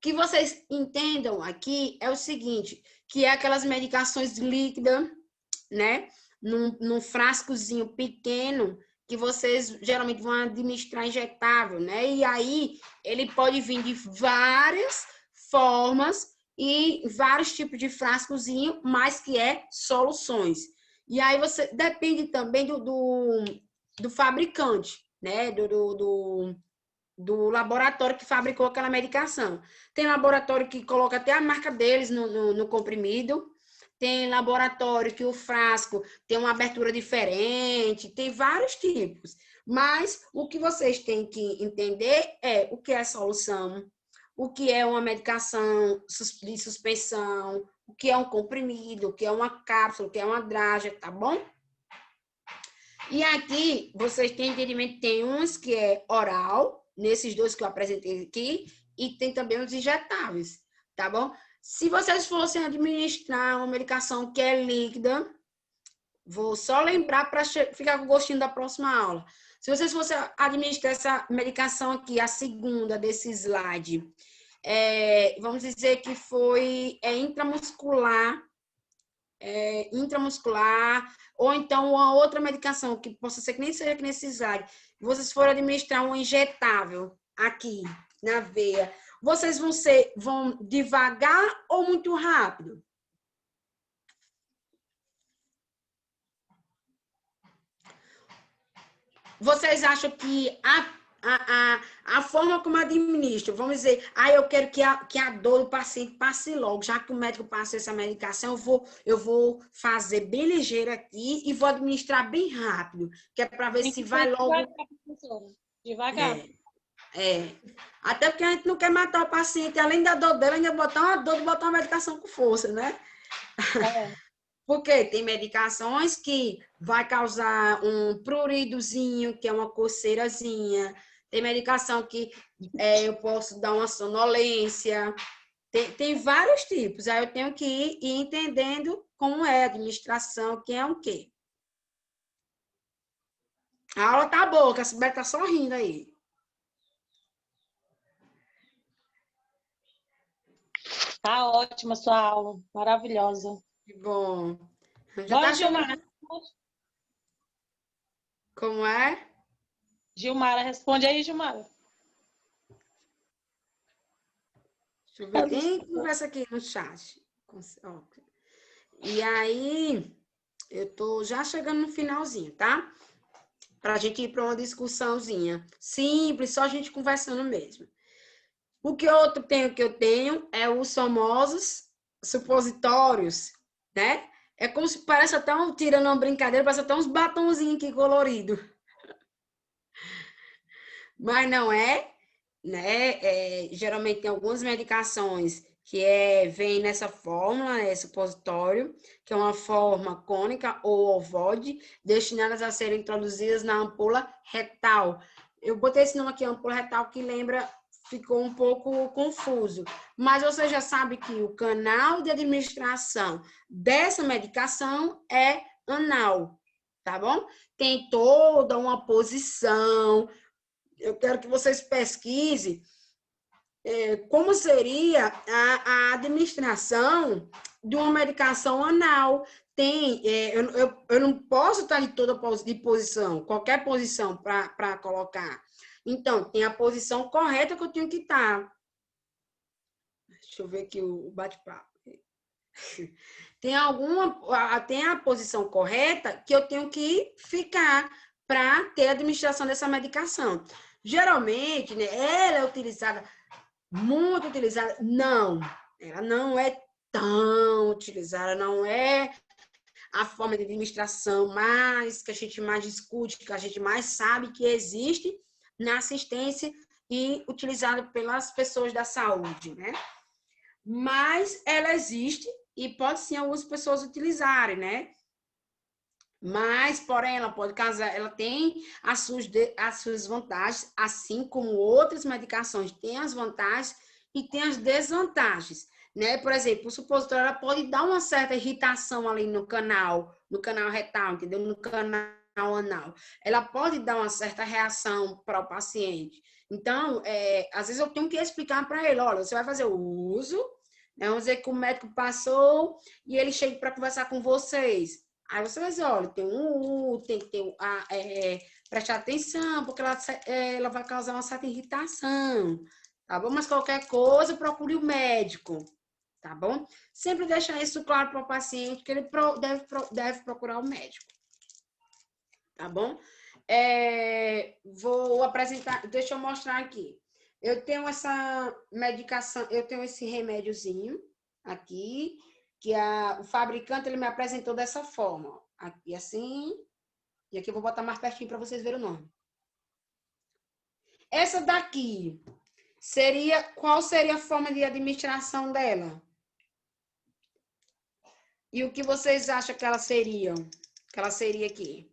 Que vocês entendam aqui é o seguinte, que é aquelas medicações líquidas, né? Num frascozinho pequeno, que vocês geralmente vão administrar injetável, né? E aí ele pode vir de várias formas e vários tipos de frascozinho, mas que é soluções. E aí você depende também do fabricante, né? Do laboratório que fabricou aquela medicação. Tem laboratório que coloca até a marca deles no comprimido, tem laboratório que o frasco tem uma abertura diferente, tem vários tipos. Mas o que vocês têm que entender é o que é solução, o que é uma medicação de suspensão, o que é um comprimido, o que é uma cápsula, o que é uma drágia, tá bom? E aqui vocês têm entendimento, tem uns que é oral, nesses dois que eu apresentei aqui, e tem também os injetáveis, tá bom? Se vocês fossem administrar uma medicação que é líquida, vou só lembrar para ficar com o gostinho da próxima aula. Se vocês fossem administrar essa medicação aqui, a segunda desse slide, vamos dizer que foi intramuscular, ou então uma outra medicação, que possa ser que nem seja aqui nesse slide, vocês forem administrar um injetável aqui na veia, vocês vão devagar ou muito rápido? Vocês acham que a forma como administro, vamos dizer, eu quero que a dor do paciente passe logo, já que o médico passa essa medicação, eu vou fazer bem ligeiro aqui e vou administrar bem rápido, que é para ver se vai logo. Devagar. Até porque a gente não quer matar o paciente, além da dor dela, ainda botar uma dor de botar uma medicação com força, né? Porque tem medicações que vai causar um pruridozinho, que é uma coceirazinha. Tem medicação que eu posso dar uma sonolência. Tem vários tipos. Aí eu tenho que ir entendendo como é a administração, quem é o quê. A aula tá boa, que a Sibeli tá sorrindo aí. Tá ótima a sua aula, maravilhosa. Que bom. Já Bora, tá Gilmara. Como é? Gilmara, responde aí, Gilmara. Deixa eu ver quem conversa aqui no chat. E aí, eu tô já chegando no finalzinho, tá? Pra gente ir para uma discussãozinha simples, só a gente conversando mesmo. O que eu tenho é os famosos supositórios, né? É como se parece até tirando uma brincadeira, parece até uns batonzinhos aqui coloridos. Mas não é, né? Geralmente tem algumas medicações vem nessa fórmula, supositório, que é uma forma cônica ou ovoide, destinadas a serem introduzidas na ampola retal. Eu botei esse nome aqui, ampola retal, que lembra, ficou um pouco confuso. Mas você já sabe que o canal de administração dessa medicação é anal, tá bom? Tem toda uma posição. Eu quero que vocês pesquisem como seria a administração de uma medicação anal. Eu não posso estar em toda posição, qualquer posição para colocar. Então, tem a posição correta que eu tenho que estar. Deixa eu ver aqui o bate-papo. Tem a posição correta que eu tenho que ficar para ter a administração dessa medicação. Geralmente, né, ela é utilizada, muito utilizada. Não, ela não é tão utilizada, não é a forma de administração mais que a gente mais discute, que a gente mais sabe que existe na assistência e utilizada pelas pessoas da saúde, né? Mas ela existe e pode sim algumas pessoas utilizarem, né? Mas, porém, ela pode causar, ela tem as suas vantagens, assim como outras medicações têm as vantagens e tem as desvantagens, né? Por exemplo, o supositório ela pode dar uma certa irritação ali no canal retal, entendeu? No canal anal. Ela pode dar uma certa reação para o paciente. Então, às vezes eu tenho que explicar para ele, olha, você vai fazer o uso, né? Vamos dizer que o médico passou e ele chega para conversar com vocês. Aí você vai dizer, olha, tem que ter, prestar atenção, porque ela vai causar uma certa irritação, tá bom? Mas qualquer coisa, procure o médico, tá bom? Sempre deixar isso claro para o paciente, que ele deve procurar o médico, tá bom? Vou apresentar, deixa eu mostrar aqui. Eu tenho essa medicação, eu tenho esse remédiozinho aqui, que o fabricante ele me apresentou dessa forma. Aqui assim, e aqui eu vou botar mais pertinho para vocês verem o nome. Essa daqui qual seria a forma de administração dela? E o que vocês acham que ela seria? Que ela seria aqui?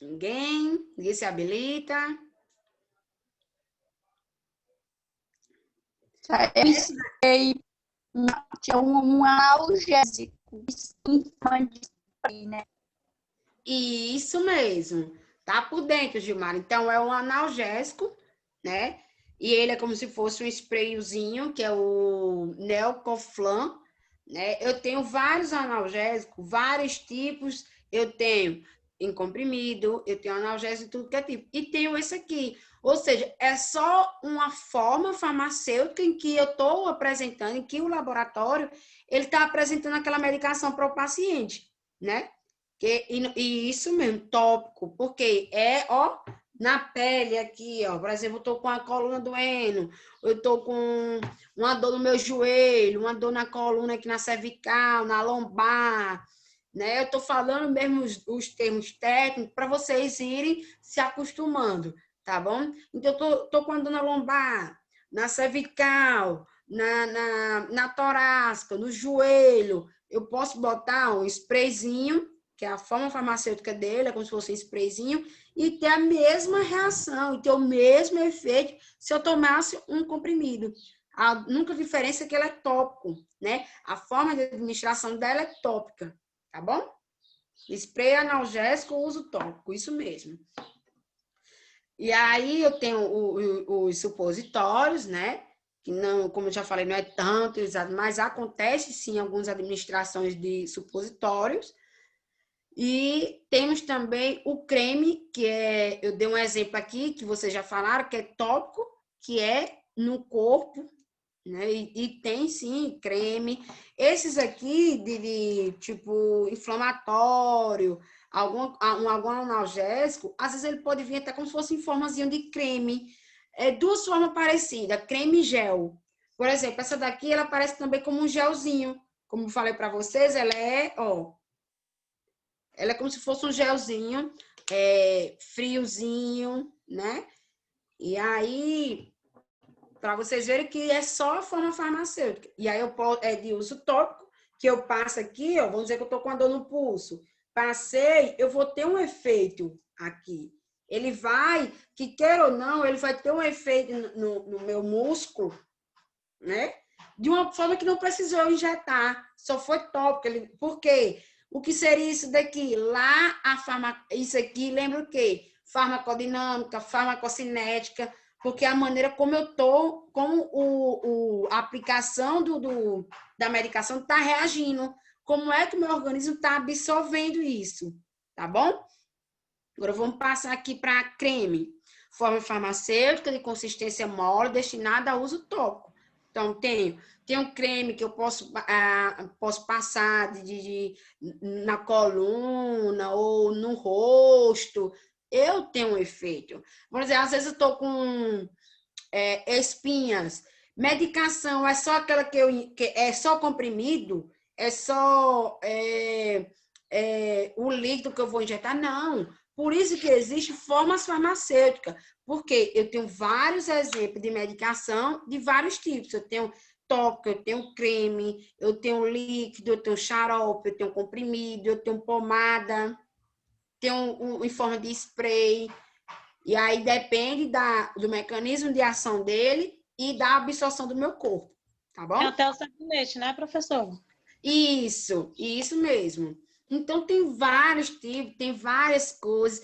Ninguém? Ninguém se habilita? Eu sei, tinha um analgésico, né? Isso mesmo. Tá por dentro, Gilmar. Então, é um analgésico, né? E ele é como se fosse um sprayzinho, que é o Neocoflan, né? Eu tenho vários analgésicos, vários tipos. Eu tenho em comprimido, eu tenho analgésico de tudo que é tipo. E tenho esse aqui. Ou seja, é só uma forma farmacêutica em que eu estou apresentando, em que o laboratório ele está apresentando aquela medicação para o paciente, né? E isso mesmo, tópico, porque na pele aqui, ó. Por exemplo, eu tô com a coluna doendo, eu tô com uma dor no meu joelho, uma dor na coluna aqui na cervical, na lombar, né? Eu tô falando mesmo os termos técnicos para vocês irem se acostumando, tá bom? Então, eu tô com a dor na lombar, na cervical, na torácica, no joelho. Eu posso botar um sprayzinho, que é a forma farmacêutica dele, é como se fosse um sprayzinho, e ter a mesma reação, e ter o mesmo efeito se eu tomasse um comprimido. A única diferença é que ela é tópico, né? A forma de administração dela é tópica, tá bom? Spray analgésico, uso tópico, isso mesmo. E aí eu tenho os supositórios, né? Que não, como eu já falei, não é tão utilizado, mas acontece sim algumas administrações de supositórios. E temos também o creme, que eu dei um exemplo aqui, que vocês já falaram, que é tópico, que é no corpo, né? E tem sim creme. Esses aqui de tipo inflamatório, algum analgésico, às vezes ele pode vir até como se fosse em formazinho de creme. Duas formas parecidas, creme e gel. Por exemplo, essa daqui, ela parece também como um gelzinho. Como eu falei para vocês, ela ó, Ela é como se fosse um gelzinho, friozinho, né? E aí, para vocês verem que é só a forma farmacêutica. E aí, é de uso tópico, que eu passo aqui, ó, vamos dizer que eu tô com a dor no pulso. Passei, eu vou ter um efeito aqui. Ele vai, que queira ou não, ele vai ter um efeito no meu músculo, né? De uma forma que não precisou injetar, só foi tópico. Por quê? O que seria isso daqui? Lá, isso aqui lembra o quê? Farmacodinâmica, farmacocinética, porque a maneira como eu tô, como a aplicação da medicação está reagindo, como é que o meu organismo está absorvendo isso, tá bom? Agora vamos passar aqui para creme. Forma farmacêutica de consistência mole destinada a uso tópico. Então, tem um creme que eu posso passar na coluna ou no rosto. Eu tenho um efeito. Vamos dizer, às vezes eu estou com espinhas. Medicação é só aquela que é só comprimido? É só o líquido que eu vou injetar? Não. Por isso que existe formas farmacêuticas, porque eu tenho vários exemplos de medicação de vários tipos. Eu tenho tópico, eu tenho creme, eu tenho líquido, eu tenho xarope, eu tenho comprimido, eu tenho pomada, tenho em forma de spray. E aí depende do mecanismo de ação dele e da absorção do meu corpo, tá bom? Tem até o sabonete, né, professor? Isso mesmo. Então, tem vários tipos, tem várias coisas.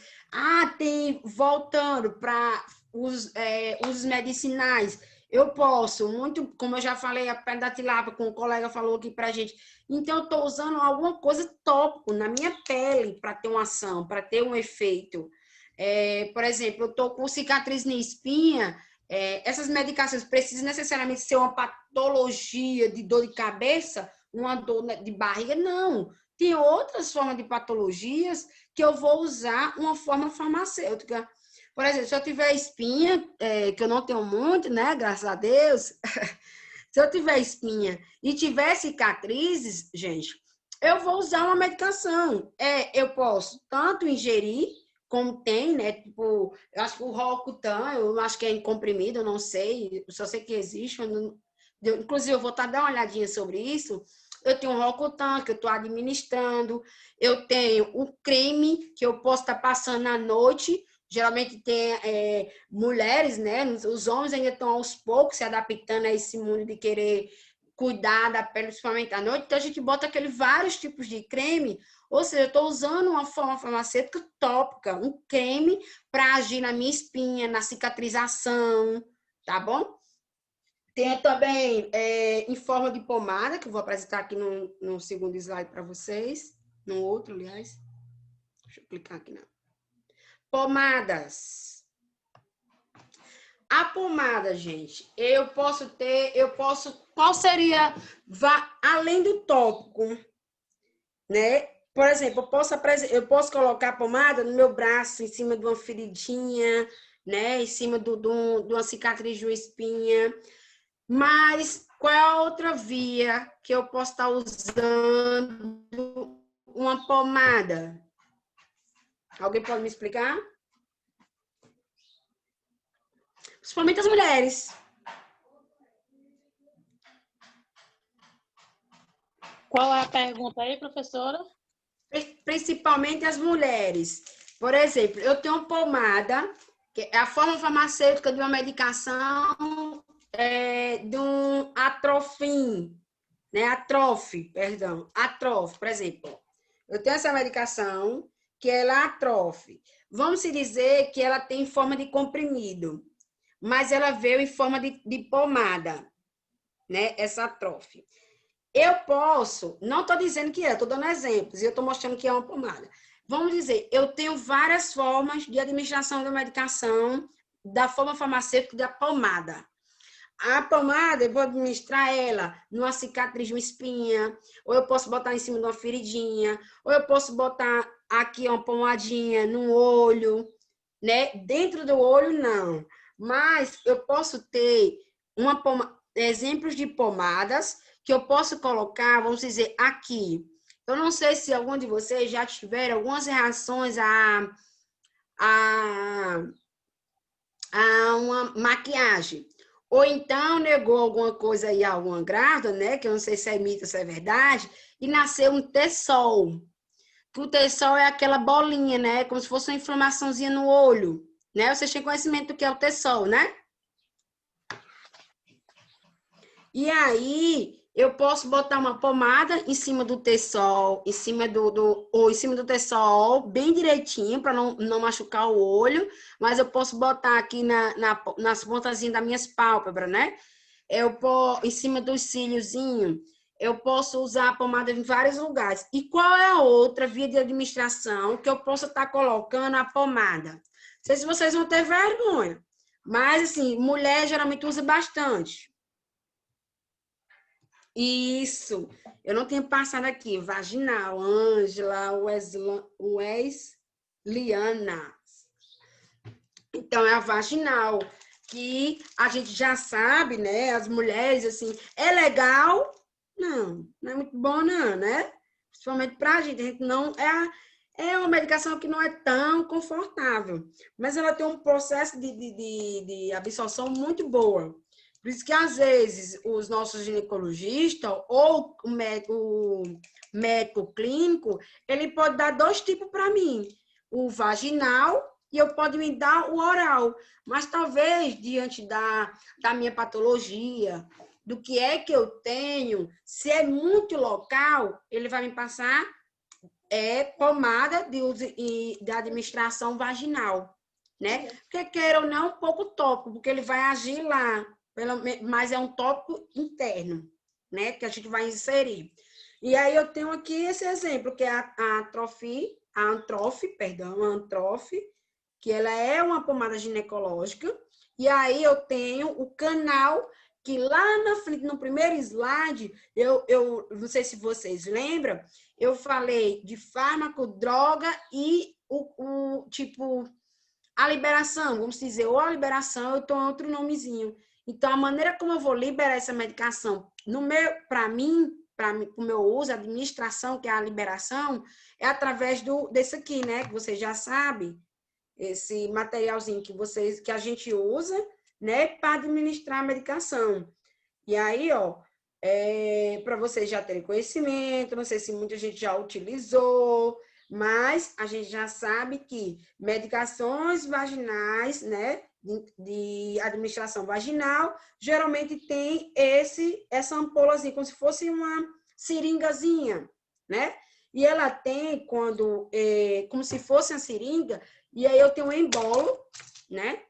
Voltando para os medicinais, eu posso, muito, como eu já falei, a pele da tilápia, como o colega falou aqui para a gente. Então, eu estou usando alguma coisa tópico na minha pele para ter uma ação, para ter um efeito. Por exemplo, eu estou com cicatriz na espinha, essas medicações precisam necessariamente ser uma patologia de dor de cabeça, uma dor de barriga? Não. Tem outras formas de patologias que eu vou usar uma forma farmacêutica. Por exemplo, se eu tiver espinha, que eu não tenho muito, né? Graças a Deus. Se eu tiver espinha e tiver cicatrizes, gente, eu vou usar uma medicação. Eu posso tanto ingerir, como tem, né? Tipo, eu acho que o Roacutan, eu acho que é em comprimido, eu não sei, eu só sei que existe. Inclusive, eu vou estar dando uma olhadinha sobre isso. Eu tenho um Roacutan que eu estou administrando. Eu tenho o creme que eu posso estar passando à noite. Geralmente tem mulheres, né? Os homens ainda estão aos poucos se adaptando a esse mundo de querer cuidar da pele, principalmente à noite. Então, a gente bota vários tipos de creme. Ou seja, eu estou usando uma forma farmacêutica tópica, um creme para agir na minha espinha, na cicatrização, tá bom? Tem também em forma de pomada, que eu vou apresentar aqui no segundo slide para vocês. No outro, aliás. Deixa eu clicar aqui, não. Pomadas. A pomada, gente, qual seria, além do tópico, né? Por exemplo, eu posso colocar a pomada no meu braço, em cima de uma feridinha, né? Em cima de uma cicatriz de uma espinha. Mas qual é a outra via que eu posso estar usando uma pomada? Alguém pode me explicar? Principalmente as mulheres. Qual é a pergunta aí, professora? Principalmente as mulheres. Por exemplo, eu tenho uma pomada, que é a forma farmacêutica de uma medicação de um atrofim, né? Atrofe, por exemplo. Eu tenho essa medicação que ela é atrofe. Vamos se dizer que ela tem forma de comprimido, mas ela veio em forma de pomada, né? Essa atrofe. Eu posso, não estou dizendo que estou dando exemplos, e eu estou mostrando que é uma pomada. Vamos dizer, eu tenho várias formas de administração da medicação, da forma farmacêutica da pomada. A pomada, eu vou administrar ela numa cicatriz de uma espinha, ou eu posso botar em cima de uma feridinha, ou eu posso botar aqui uma pomadinha no olho, né? Dentro do olho, não. Mas eu posso ter exemplos de pomadas que eu posso colocar, vamos dizer, aqui. Eu não sei se algum de vocês já tiveram algumas reações a uma maquiagem. Ou então negou alguma coisa aí, alguma grávida, né? Que eu não sei se é mito ou se é verdade, e nasceu um T-sol. Que o T-sol é aquela bolinha, né? Como se fosse uma inflamaçãozinha no olho, né? Vocês têm conhecimento do que é o T-sol, né? E aí, eu posso botar uma pomada em cima do T-sol, em cima ou em cima do T-sol, bem direitinho, para não machucar o olho, mas eu posso botar aqui nas pontazinhas das minhas pálpebras, né? Em cima dos cíliozinhos, eu posso usar a pomada em vários lugares. E qual é a outra via de administração que eu posso estar colocando a pomada? Não sei se vocês vão ter vergonha, mas assim, mulher geralmente usa bastante. Isso. Eu não tenho passado aqui. Vaginal, Ângela, Wesleyana. Então, é a vaginal, que a gente já sabe, né? As mulheres, assim, é legal? Não é muito bom, não, né? Principalmente pra gente. A gente não é uma medicação que não é tão confortável, mas ela tem um processo de absorção muito boa. Por isso que, às vezes, os nossos ginecologistas ou o médico clínico, ele pode dar 2 tipos para mim. O vaginal e eu pode me dar o oral. Mas, talvez, diante da minha patologia, do que é que eu tenho, se é muito local, ele vai me passar pomada de administração vaginal, né? Porque, queira ou não, um pouco tópico, porque ele vai agir lá. Mas é um tópico interno, né? Que a gente vai inserir. E aí eu tenho aqui esse exemplo, que é a Antrofe, que ela é uma pomada ginecológica. E aí eu tenho o canal, que lá na frente, no primeiro slide, eu não sei se vocês lembram, eu falei de fármaco, droga e a liberação, vamos dizer, ou a liberação, eu tenho outro nomezinho. Então, a maneira como eu vou liberar essa medicação, para o meu uso, a administração, que é a liberação, é através desse aqui, né? Que vocês já sabem, esse materialzinho que a gente usa, né? Para administrar a medicação. E aí, ó, para vocês já terem conhecimento, não sei se muita gente já utilizou, mas a gente já sabe que medicações vaginais, né? De administração vaginal, geralmente tem essa ampolazinha, como se fosse uma seringazinha, né? E ela tem como se fosse uma seringa, e aí eu tenho um embolo, né?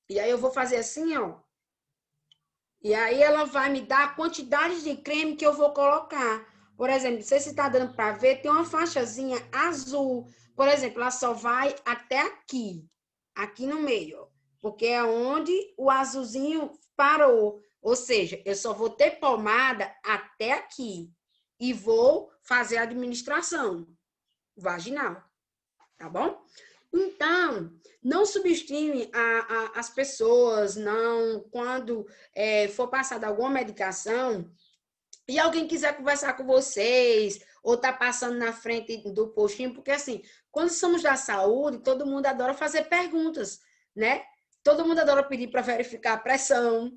E aí eu vou fazer assim, ó. E aí ela vai me dar a quantidade de creme que eu vou colocar. Por exemplo, não sei se está dando para ver, tem uma faixazinha azul. Por exemplo, ela só vai até aqui no meio, ó. Porque é onde o azulzinho parou. Ou seja, eu só vou ter pomada até aqui. E vou fazer a administração vaginal. Tá bom? Então, não subestime as pessoas, não, quando for passada alguma medicação e alguém quiser conversar com vocês ou tá passando na frente do postinho, porque assim, quando somos da saúde, todo mundo adora fazer perguntas, né? Todo mundo adora pedir para verificar a pressão,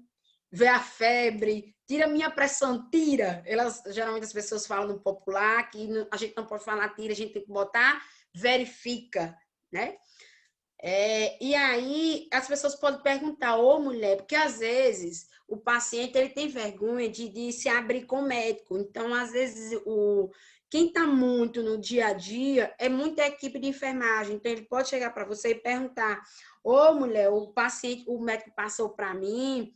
ver a febre, tira minha pressão, tira. Geralmente as pessoas falam no popular que a gente não pode falar tira, a gente tem que botar verifica, né? E aí as pessoas podem perguntar, ô mulher, porque às vezes o paciente ele tem vergonha de se abrir com o médico. Então, às vezes, quem está muito no dia a dia é muita equipe de enfermagem. Então, ele pode chegar para você e perguntar, ô mulher, o médico passou para mim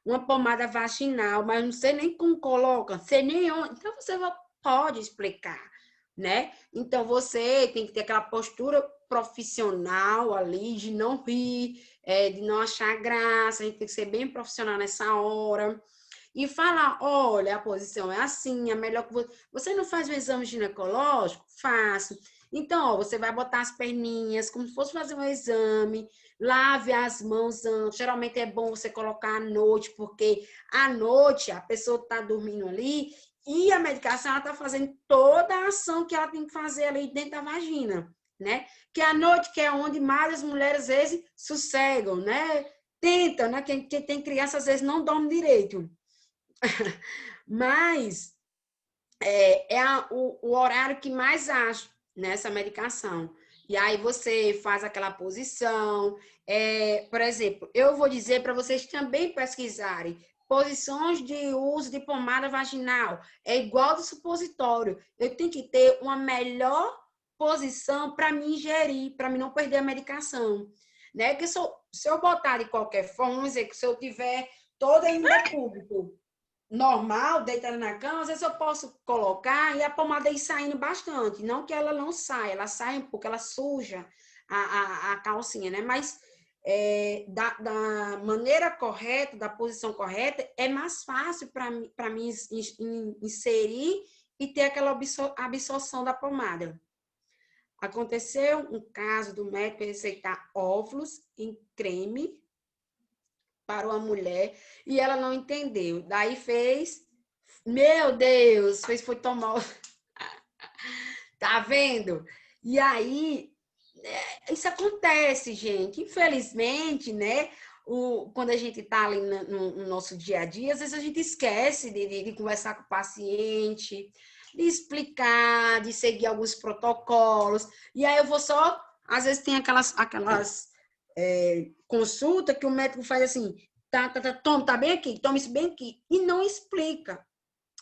uma pomada vaginal, mas não sei nem como coloca, sei nem onde. Então, você pode explicar, né? Então, você tem que ter aquela postura profissional ali, de não rir, de não achar graça, a gente tem que ser bem profissional nessa hora. E falar, olha, a posição é assim, é melhor que você não faz o exame ginecológico? Faço. Então, ó, você vai botar as perninhas, como se fosse fazer um exame, lave as mãos antes. Geralmente é bom você colocar à noite, porque à noite a pessoa está dormindo ali E a medicação, ela está fazendo toda a ação que ela tem que fazer ali dentro da vagina, né? Que é a noite, que é onde mais as mulheres, às vezes, sossegam, né? Tentam, né? Quem tem criança, às vezes, não dorme direito. Mas o horário que mais age nessa medicação. E aí você faz aquela posição. Por exemplo, eu vou dizer para vocês também pesquisarem posições de uso de pomada vaginal. É igual do supositório. Eu tenho que ter uma melhor posição para me ingerir, para mim não perder a medicação. Né? Que se eu botar de qualquer forma, vamos dizer que se eu tiver toda em público, normal, deitada na cama, às vezes eu posso colocar e a pomada ir saindo bastante. Não que ela não saia, ela sai um pouco, ela suja a calcinha, né? Mas da maneira correta, da posição correta, é mais fácil para mim inserir e ter aquela absorção da pomada. Aconteceu um caso do médico receitar óvulos em creme para uma mulher e ela não entendeu. Daí meu Deus, foi tomar. Tá vendo? E aí, isso acontece, gente. Infelizmente, né? Quando a gente tá ali no nosso dia a dia, às vezes a gente esquece de conversar com o paciente, de explicar, de seguir alguns protocolos. E aí eu vou só, às vezes tem aquelas consulta que o médico faz assim, toma, tá bem aqui, toma isso bem aqui, e não explica.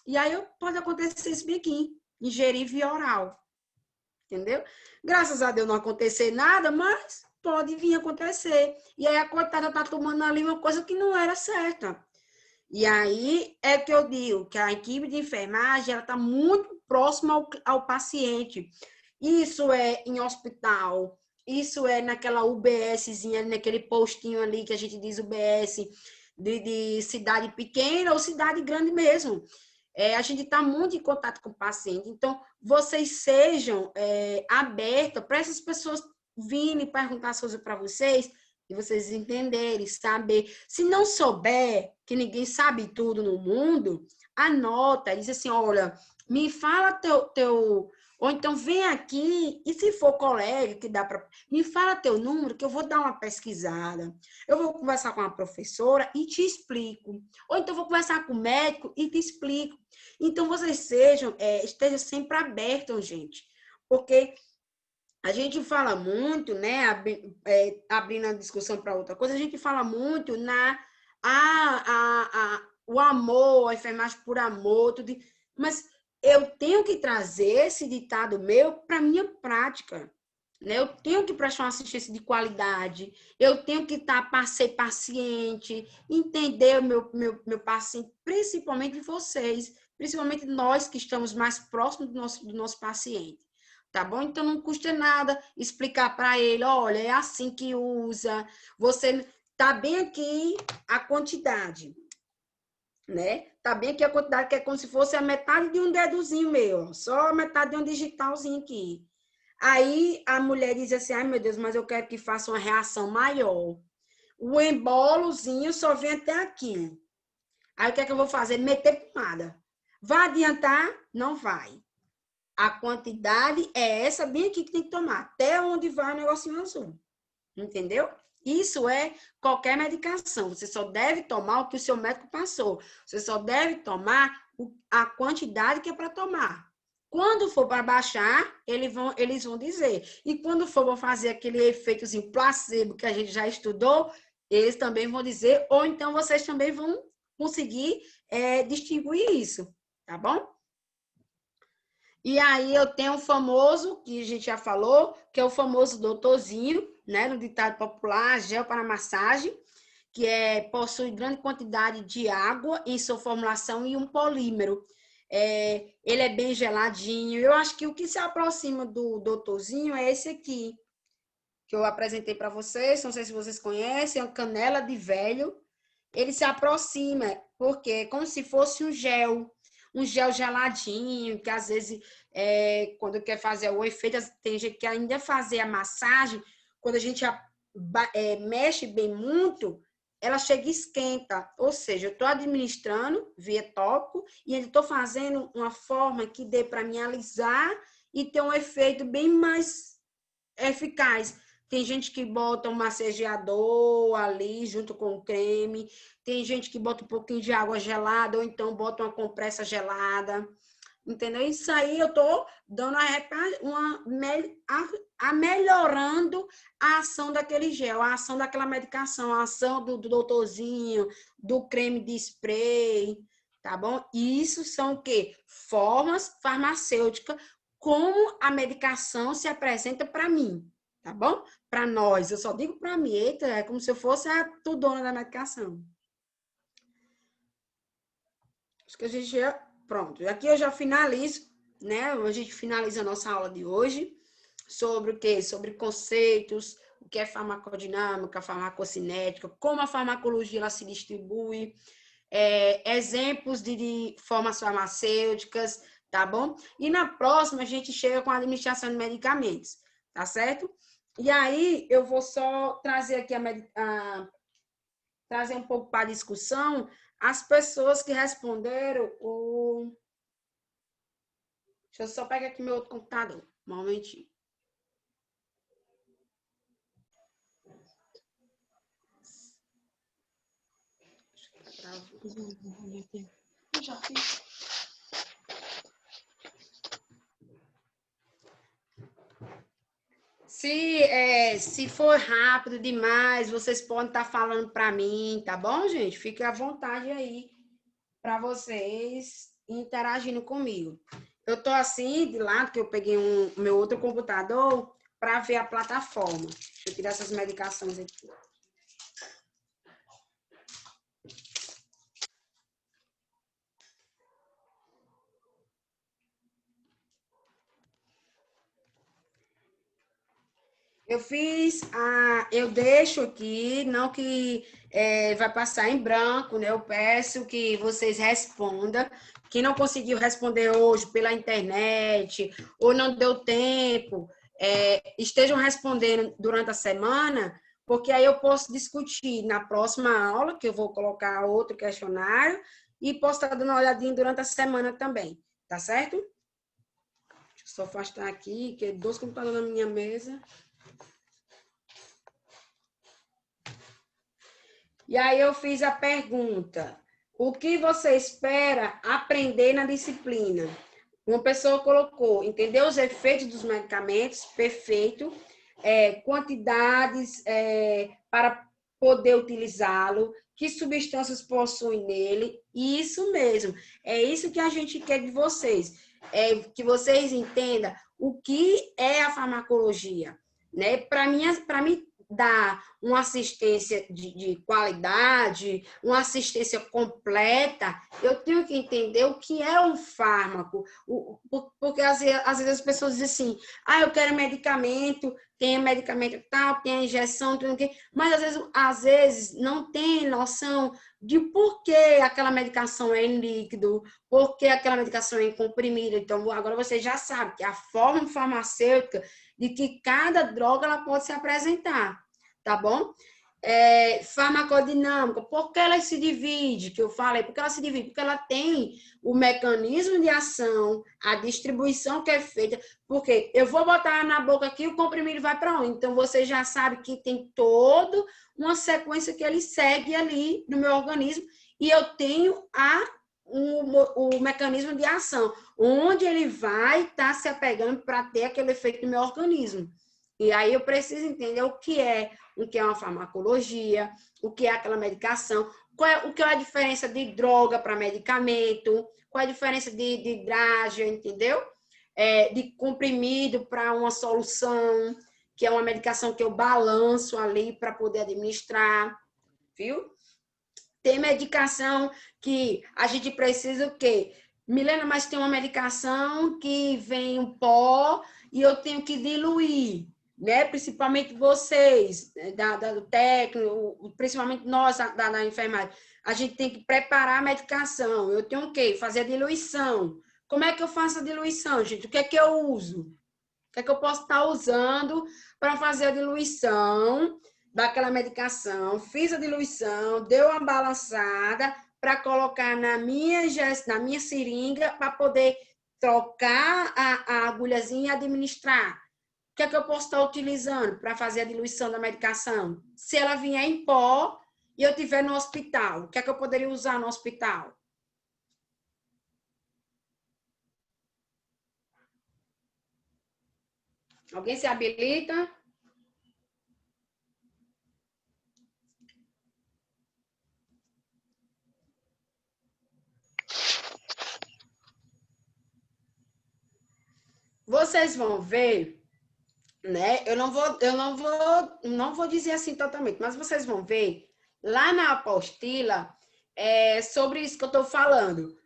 E aí pode acontecer isso bem aqui, ingerir via oral. Entendeu? Graças a Deus não acontecer nada, mas pode vir acontecer. E aí a coitada tá tomando ali uma coisa que não era certa. E aí é que eu digo que a equipe de enfermagem ela está muito próxima ao paciente. Isso é em hospital, isso é naquela UBSzinha, naquele postinho ali que a gente diz UBS de cidade pequena ou cidade grande mesmo. A gente está muito em contato com o paciente. Então, vocês sejam abertos para essas pessoas virem perguntar as coisas para vocês e vocês entenderem, saber. Se não souber, que ninguém sabe tudo no mundo, anota, diz assim, olha, me fala teu ou então vem aqui, e se for colega que dá para... Me fala teu número, que eu vou dar uma pesquisada. Eu vou conversar com a professora e te explico. Ou então vou conversar com o médico e te explico. Então, vocês estejam sempre abertos, gente. Porque a gente fala muito, né? Abrindo a discussão para outra coisa, a gente fala muito o amor, a enfermagem por amor, tudo. Mas eu tenho que trazer esse ditado meu para a minha prática. Né? Eu tenho que prestar uma assistência de qualidade, eu tenho que ser paciente, entender o meu paciente, principalmente vocês, principalmente nós que estamos mais próximos do nosso paciente. Tá bom? Então, não custa nada explicar para ele, olha, é assim que usa, você tá bem aqui a quantidade, né? Tá bem aqui a quantidade, que é como se fosse a metade de um dedozinho meu, só a metade de um digitalzinho aqui. Aí a mulher diz assim, ai meu Deus, mas eu quero que faça uma reação maior. O embolozinho só vem até aqui. Aí o que é que eu vou fazer? Meter pomada. Vai adiantar? Não vai. A quantidade é essa bem aqui que tem que tomar, até onde vai o negocinho azul. Entendeu? Isso é qualquer medicação. Você só deve tomar o que o seu médico passou. Você só deve tomar a quantidade que é para tomar. Quando for para baixar, eles vão dizer. E quando for para fazer aquele efeitozinho placebo que a gente já estudou, eles também vão dizer, ou então vocês também vão conseguir distribuir isso, tá bom? E aí eu tenho o famoso, que a gente já falou, que é o famoso doutorzinho, né, no ditado popular, gel para massagem, que possui grande quantidade de água em sua formulação e um polímero. Ele é bem geladinho. Eu acho que o que se aproxima do doutorzinho é esse aqui, que eu apresentei para vocês, não sei se vocês conhecem, é o canela de velho. Ele se aproxima, porque é como se fosse um gel geladinho, que às vezes, quando quer fazer o efeito, tem gente que ainda fazer a massagem, quando a gente mexe bem muito, ela chega e esquenta. Ou seja, eu estou administrando via tópico e ainda estou fazendo uma forma que dê para me alisar e ter um efeito bem mais eficaz. Tem gente que bota um massageador ali junto com o creme, tem gente que bota um pouquinho de água gelada ou então bota uma compressa gelada. Entendeu? Isso aí eu estou dando melhorando a ação daquele gel, a ação daquela medicação, a ação do doutorzinho, do creme de spray, tá bom? Isso são o quê? Formas farmacêuticas, como a medicação se apresenta para mim, tá bom? Para nós, eu só digo para mim, eita, é como se eu fosse a dona da medicação. Acho que a gente já... Pronto, aqui eu já finalizo, né? A gente finaliza a nossa aula de hoje sobre o quê? Sobre conceitos, o que é farmacodinâmica, farmacocinética, como a farmacologia ela se distribui, exemplos de formas farmacêuticas, tá bom? E na próxima a gente chega com a administração de medicamentos, tá certo? E aí eu vou só trazer aqui trazer um pouco para a discussão as pessoas que responderam o... Deixa eu só pegar aqui meu outro computador. Um momentinho. Eu já fiz. Se for rápido demais, vocês podem estar falando para mim, tá bom, gente? Fique à vontade aí para vocês interagindo comigo. Eu tô assim, de lado, que eu peguei meu outro computador para ver a plataforma. Deixa eu tirar essas medicações aqui. Eu deixo aqui, não que vai passar em branco, né? Eu peço que vocês respondam. Quem não conseguiu responder hoje pela internet ou não deu tempo, estejam respondendo durante a semana, porque aí eu posso discutir na próxima aula, que eu vou colocar outro questionário, e posso estar dando uma olhadinha durante a semana também, tá certo? Deixa eu só afastar aqui, que é 2 computadores na minha mesa. E aí eu fiz a pergunta: o que você espera aprender na disciplina? Uma pessoa colocou, entender os efeitos dos medicamentos, perfeito, quantidades para poder utilizá-lo, que substâncias possuem nele, e isso mesmo, é isso que a gente quer de vocês, que vocês entendam o que é a farmacologia, né? Para mim dar uma assistência de qualidade, uma assistência completa, eu tenho que entender o que é um fármaco. Porque às vezes as pessoas dizem assim, eu quero medicamento, tem medicamento tal, tem a injeção, tudo que, mas às vezes não tem noção de por que aquela medicação é em líquido, por que aquela medicação é em comprimido. Então, agora você já sabe que a forma farmacêutica de que cada droga ela pode se apresentar, tá bom? Farmacodinâmica, por que ela se divide, que eu falei, porque ela se divide, porque ela tem o mecanismo de ação, a distribuição que é feita, porque eu vou botar na boca aqui, o comprimido vai para onde? Então, você já sabe que tem toda uma sequência que ele segue ali no meu organismo, e eu tenho o mecanismo de ação, onde ele vai estar se apegando para ter aquele efeito no meu organismo. E aí eu preciso entender o que é uma farmacologia, o que é aquela medicação, o que é a diferença de droga para medicamento, qual é a diferença de drágio, entendeu? De comprimido para uma solução, que é uma medicação que eu balanço ali para poder administrar, viu? Tem medicação que a gente precisa o quê? Milena, mas tem uma medicação que vem um pó e eu tenho que diluir, né? Principalmente vocês, do técnico, principalmente nós da enfermagem. A gente tem que preparar a medicação. Eu tenho o quê? Fazer a diluição. Como é que eu faço a diluição, gente? O que é que eu uso? O que é que eu posso estar usando para fazer a diluição daquela medicação, fiz a diluição, deu uma balançada para colocar na minha seringa para poder trocar a agulhazinha e administrar. O que é que eu posso estar utilizando para fazer a diluição da medicação? Se ela vier em pó e eu estiver no hospital, o que é que eu poderia usar no hospital? Alguém se habilita? Vocês vão ver, né? Eu não vou dizer assim totalmente, mas vocês vão ver lá na apostila sobre isso que eu estou falando.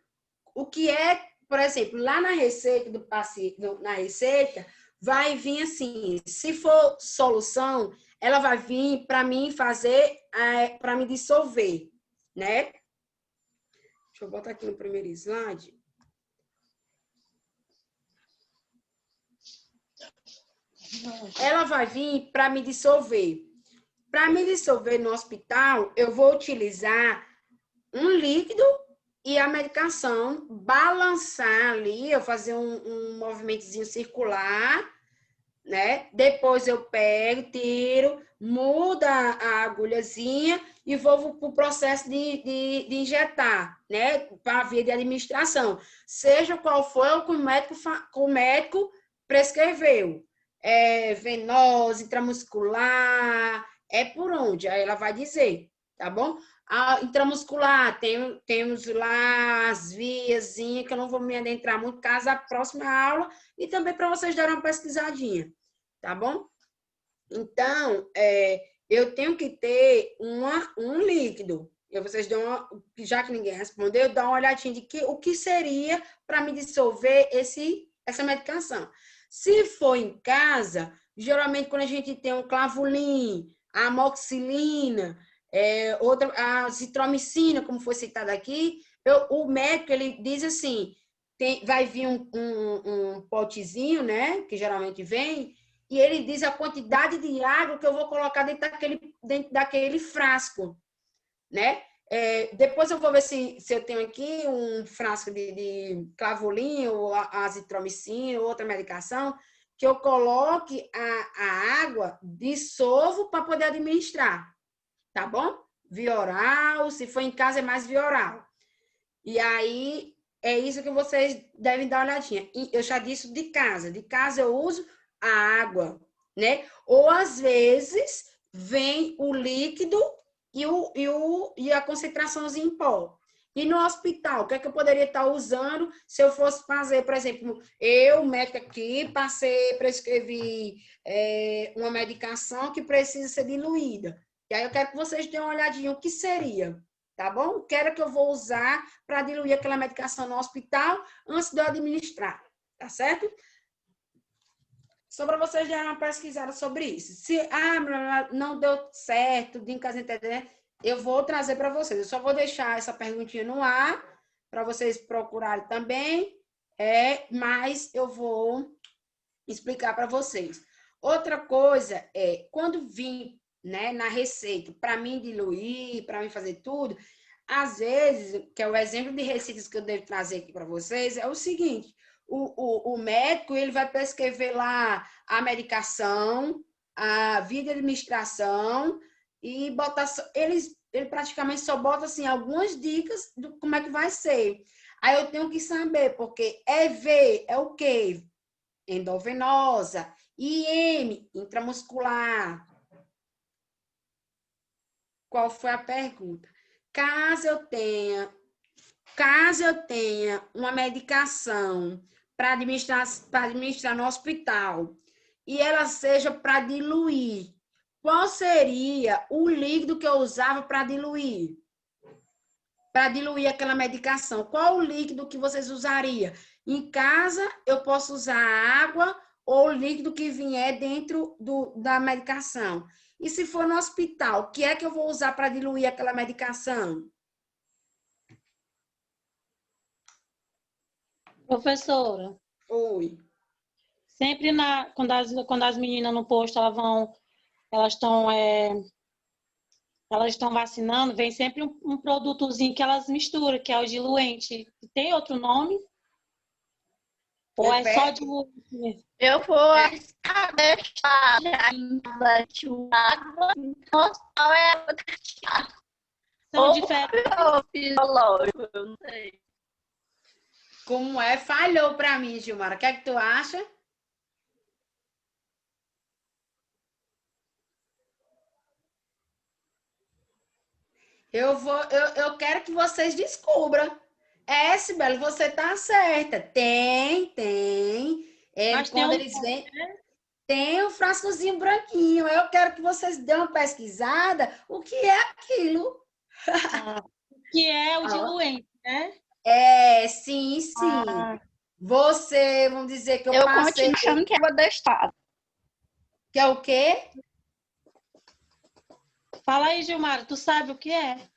O que é, por exemplo, lá na receita do paciente, na receita, vai vir assim, se for solução, ela vai vir para mim fazer, para me dissolver, né? Deixa eu botar aqui no primeiro slide. Ela vai vir para me dissolver. Para me dissolver no hospital, eu vou utilizar um líquido e a medicação, balançar ali, eu fazer um movimentozinho circular, né? Depois eu pego, tiro, muda a agulhazinha e vou para o processo de injetar, né? Para a via de administração. Seja qual for o que o médico prescreveu. Venosa, intramuscular, por onde? Aí ela vai dizer, tá bom? A intramuscular, temos lá as viazinhas, que eu não vou me adentrar muito, caso a próxima aula, e também para vocês darem uma pesquisadinha, tá bom? Então, eu tenho que ter um líquido. E vocês dão já que ninguém respondeu, dá uma olhadinha de o que seria para me dissolver essa medicação. Se for em casa, geralmente quando a gente tem um clavulin, a amoxicilina, a azitromicina, como foi citado aqui, o médico ele diz assim, vai vir um potezinho, né, que geralmente vem, e ele diz a quantidade de água que eu vou colocar dentro daquele frasco, né? Depois eu vou ver se eu tenho aqui um frasco de clavulin ou azitromicina ou outra medicação, que eu coloque a água, dissolvo para poder administrar, tá bom? Via oral, se for em casa é mais via oral. E aí, é isso que vocês devem dar uma olhadinha. E eu já disse de casa eu uso a água, né? Ou às vezes vem o líquido e a concentraçãozinha em pó. E no hospital, o que é que eu poderia estar usando se eu fosse fazer, por exemplo, médico aqui, prescrevi uma medicação que precisa ser diluída. E aí eu quero que vocês deem uma olhadinha o que seria, tá bom? O que era que eu vou usar para diluir aquela medicação no hospital antes de eu administrar, tá certo? Só para vocês darem uma pesquisada sobre isso. Se não deu certo, de casa internet, eu vou trazer para vocês. Eu só vou deixar essa perguntinha no ar para vocês procurarem também, mas eu vou explicar para vocês. Outra coisa quando vir, né, na receita, para mim diluir, para mim fazer tudo, às vezes, que é o exemplo de receitas que eu devo trazer aqui para vocês, é o seguinte: o médico ele vai prescrever lá a medicação, a via de administração e ele praticamente só bota assim, algumas dicas de como é que vai ser. Aí eu tenho que saber, porque EV é o quê? Endovenosa, IM, intramuscular. Qual foi a pergunta? Caso eu tenha uma medicação para administrar no hospital e ela seja para diluir, qual seria o líquido que eu usava para diluir? Para diluir aquela medicação, qual o líquido que vocês usariam? Em casa, eu posso usar água ou o líquido que vier dentro da medicação. E se for no hospital, o que é que eu vou usar para diluir aquela medicação? Professora, Oi. sempre quando as meninas no posto elas estão elas estão vacinando, vem sempre um produtozinho que elas misturam, que é o diluente. Tem outro nome? Ou é só diluente mesmo? Eu vou deixar já em água, então só é água destilada. São Ou diferentes. fisiológico, eu não sei. Como é? Falhou para mim, Gilmara. O que é que tu acha? Eu quero que vocês descubram. É, Sibeli, você tá certa. Tem. Mas tem Quando um eles nome, vêm, né? tem um frascozinho branquinho. Eu quero que vocês dêem uma pesquisada. O que é aquilo? Ah, que é o Ah, diluente, né? sim. Ah, Vamos dizer que eu Eu passei. continuo achando que é água destilada. Que é o quê? fala aí, Gilmar, tu sabe o que é?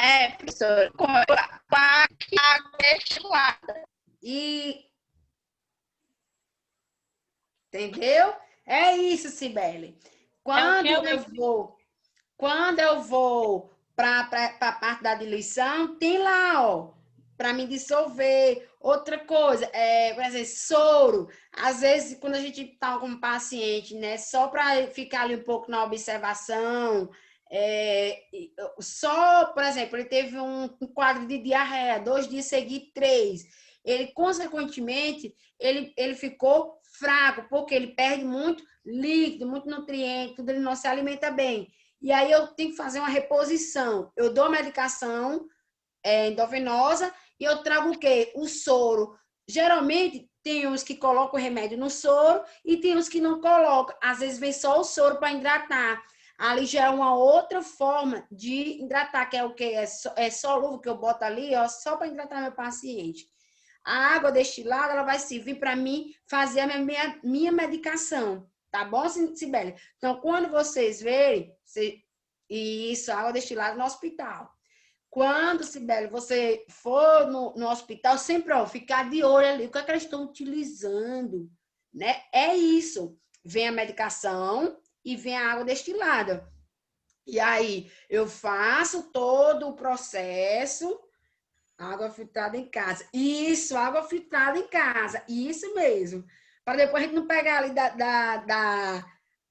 É, professor, com água destilada. E entendeu? É isso, Sibeli. É o que Quando eu eu vou Quando eu vou para a parte da diluição, tem lá, ó, para me dissolver. Outra coisa, por exemplo, soro. Às vezes, quando a gente está com um paciente, né, só para ficar ali um pouco na observação, só, por exemplo, ele teve um quadro de diarreia, 2 dias seguidos, 3. Ele, consequentemente, ele ficou fraco, porque ele perde muito líquido, muito nutriente, tudo, ele não se alimenta bem. E aí eu tenho que fazer uma reposição. Eu dou a medicação endovenosa e eu trago o quê? O soro. Geralmente tem uns que colocam o remédio no soro e tem uns que não colocam. Às vezes vem só o soro para hidratar. Ali já é uma outra forma de hidratar, que é o quê? É solúvel que eu boto ali, ó, só para hidratar meu paciente. A água destilada, ela vai servir para mim fazer a minha medicação. Tá bom, Sibeli? Então, quando vocês verem, isso, água destilada no hospital. Quando, Sibeli, você for no hospital, sempre, ó, ficar de olho ali, o que é que eles estão utilizando, né? É isso. Vem a medicação e vem a água destilada. E aí, eu faço todo o processo. Água filtrada em casa. Isso, água filtrada em casa. Isso mesmo. Para depois a gente não pegar ali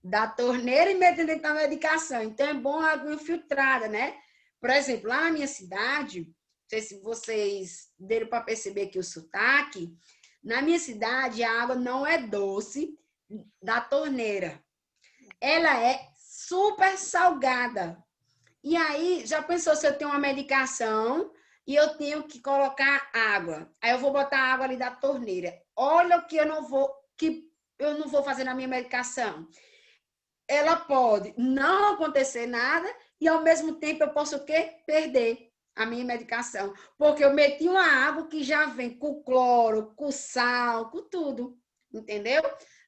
da torneira e meter dentro da medicação. Então é bom a água filtrada, né? Por exemplo, lá na minha cidade, não sei se vocês deram para perceber aqui o sotaque, na minha cidade a água não é doce da torneira. Ela é super salgada. E aí, já pensou se eu tenho uma medicação e eu tenho que colocar água? Aí eu vou botar água ali da torneira. Olha o que eu não vou fazer na minha medicação. Ela pode não acontecer nada e ao mesmo tempo eu posso o quê? Perder a minha medicação, porque eu meti uma água que já vem com cloro, com sal, com tudo, entendeu?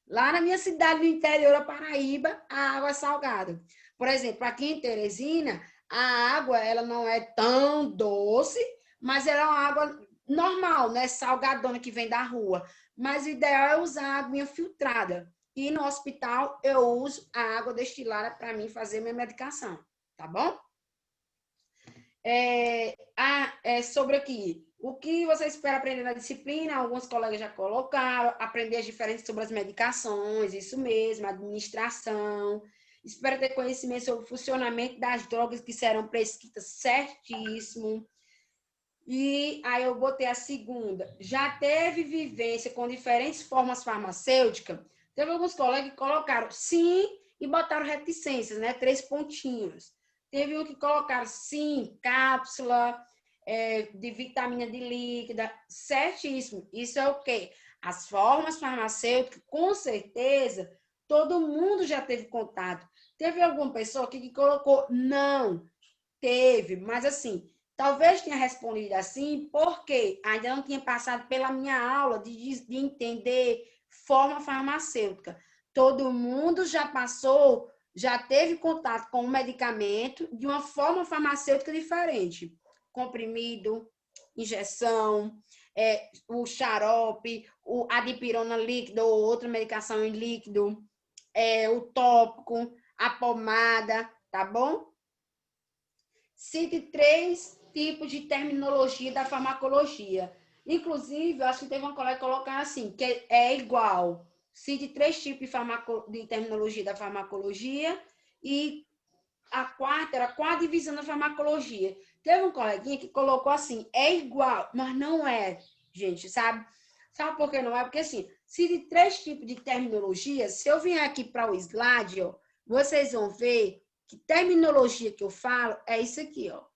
Lá na minha cidade, no interior da Paraíba, a água é salgada. Por exemplo, aqui em Teresina, a água ela não é tão doce, mas ela é uma água normal, né? Salgadona que vem da rua. Mas o ideal é usar água filtrada. E no hospital eu uso a água destilada para mim fazer minha medicação, tá bom? Sobre aqui, o que você espera aprender na disciplina? Alguns colegas já colocaram, aprender as diferenças sobre as medicações, isso mesmo, administração. Espero ter conhecimento sobre o funcionamento das drogas que serão prescritas certíssimo. E aí eu botei a segunda. Já teve vivência com diferentes formas farmacêuticas? Teve alguns colegas que colocaram sim e botaram reticências, né? 3 pontinhos. Teve um que colocaram sim, cápsula de vitamina de líquida, certíssimo. Isso é o quê? As formas farmacêuticas, com certeza, todo mundo já teve contato. Teve alguma pessoa aqui que colocou não, teve, mas assim, talvez tenha respondido assim porque ainda não tinha passado pela minha aula de entender forma farmacêutica. Todo mundo já passou, já teve contato com o medicamento de uma forma farmacêutica diferente. Comprimido, injeção, o xarope, a dipirona líquida ou outra medicação em líquido, o tópico. a pomada, tá bom? Cite 3 tipos de terminologia da farmacologia. Inclusive, eu acho que teve uma colega colocar assim, que é igual. Cite 3 tipos de terminologia da farmacologia e a quarta era qual a divisão da farmacologia. Teve um coleguinha que colocou assim, é igual, mas não é, gente, sabe? Sabe por que não é? Porque assim, cite 3 tipos de terminologia, se eu vier aqui para o slide, ó, vocês vão ver que terminologia que eu falo é isso aqui, ó.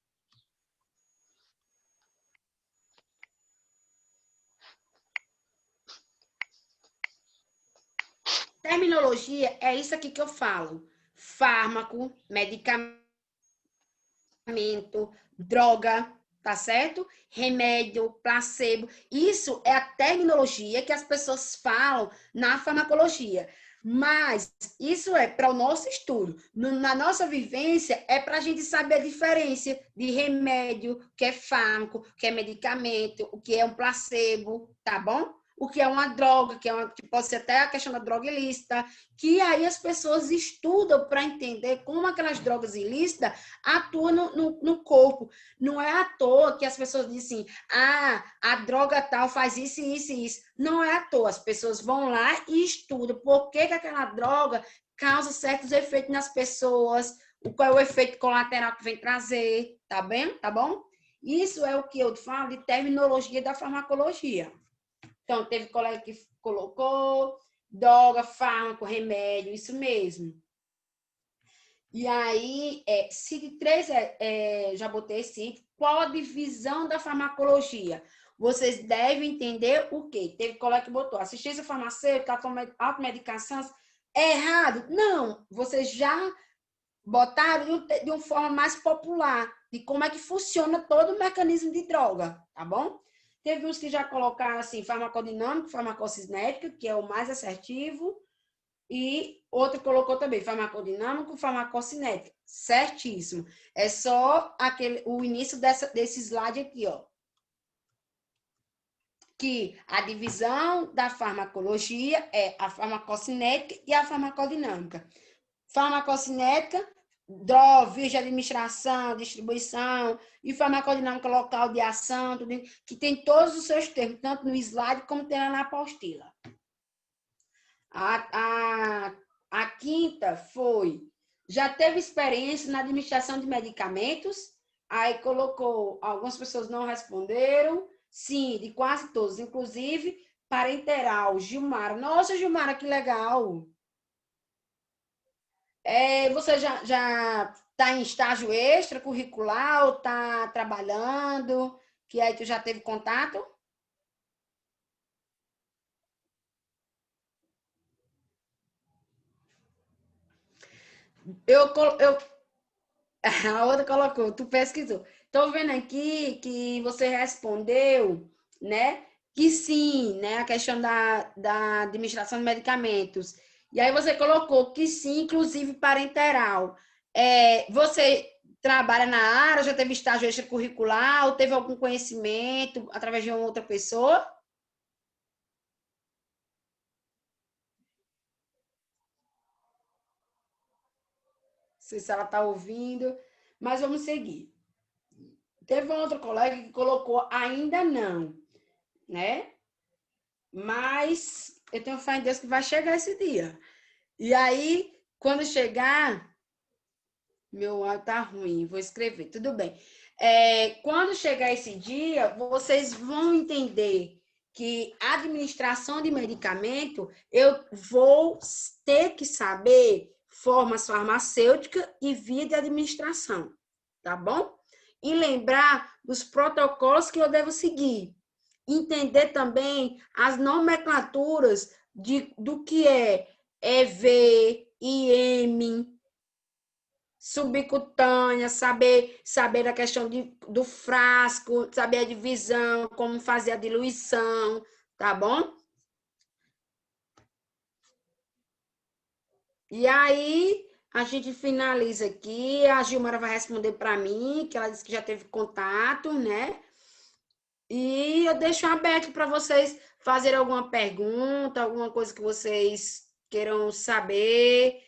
Terminologia é isso aqui que eu falo. Fármaco, medicamento, droga, tá certo? Remédio, placebo. Isso é a terminologia que as pessoas falam na farmacologia. Mas isso é para o nosso estudo. Na nossa vivência, é para a gente saber a diferença de remédio, o que é fármaco, o que é medicamento, o que é um placebo, tá bom? O que é uma droga, que pode ser até a questão da droga ilícita, que aí as pessoas estudam para entender como aquelas drogas ilícitas atuam no corpo. Não é à toa que as pessoas dizem assim, a droga tal faz isso, isso e isso. Não é à toa, as pessoas vão lá e estudam por que aquela droga causa certos efeitos nas pessoas, qual é o efeito colateral que vem trazer, tá bem? Tá bom? Isso é o que eu falo de terminologia da farmacologia. Então, teve colega que colocou droga, fármaco, remédio, isso mesmo. E aí, cite 3, já botei cite, qual a divisão da farmacologia? Vocês devem entender o quê? Teve colega que botou assistência farmacêutica, automedicação, é errado? Não, vocês já botaram de uma forma mais popular, de como é que funciona todo o mecanismo de droga, tá bom? Teve uns que já colocaram assim, farmacodinâmico, farmacocinética, que é o mais assertivo, e outro colocou também farmacodinâmico, farmacocinética. Certíssimo. É só o início desse slide aqui, ó. Que a divisão da farmacologia é a farmacocinética e a farmacodinâmica. Farmacocinética, droga, via de administração, distribuição, e farmacodinâmica local de ação, tudo, que tem todos os seus termos, tanto no slide como tem lá na apostila. A quinta foi, já teve experiência na administração de medicamentos? Aí colocou, algumas pessoas não responderam, sim, de quase todos, inclusive parenteral, Gilmara. Nossa, Gilmara, que legal! Você já está em estágio extracurricular ou está trabalhando? Que aí tu já teve contato? A outra colocou, tu pesquisou. Estou vendo aqui que você respondeu, né? Que sim, né? A questão da administração de medicamentos. E aí você colocou que sim, inclusive parenteral. Você trabalha na área, já teve estágio extracurricular, ou teve algum conhecimento através de uma outra pessoa? Não sei se ela está ouvindo, mas vamos seguir. Teve um outro colega que colocou ainda não, né? Mas eu tenho fé em Deus que vai chegar esse dia. E aí, quando chegar, meu áudio tá ruim, vou escrever, tudo bem. Quando chegar esse dia, vocês vão entender que a administração de medicamento, eu vou ter que saber formas farmacêuticas e via de administração, tá bom? E lembrar dos protocolos que eu devo seguir. Entender também as nomenclaturas do que é EV, IM, subcutânea, saber a questão do frasco, saber a divisão, como fazer a diluição, tá bom? E aí, a gente finaliza aqui, a Gilmara vai responder para mim, que ela disse que já teve contato, né? E eu deixo aberto para vocês fazerem alguma pergunta, alguma coisa que vocês queiram saber.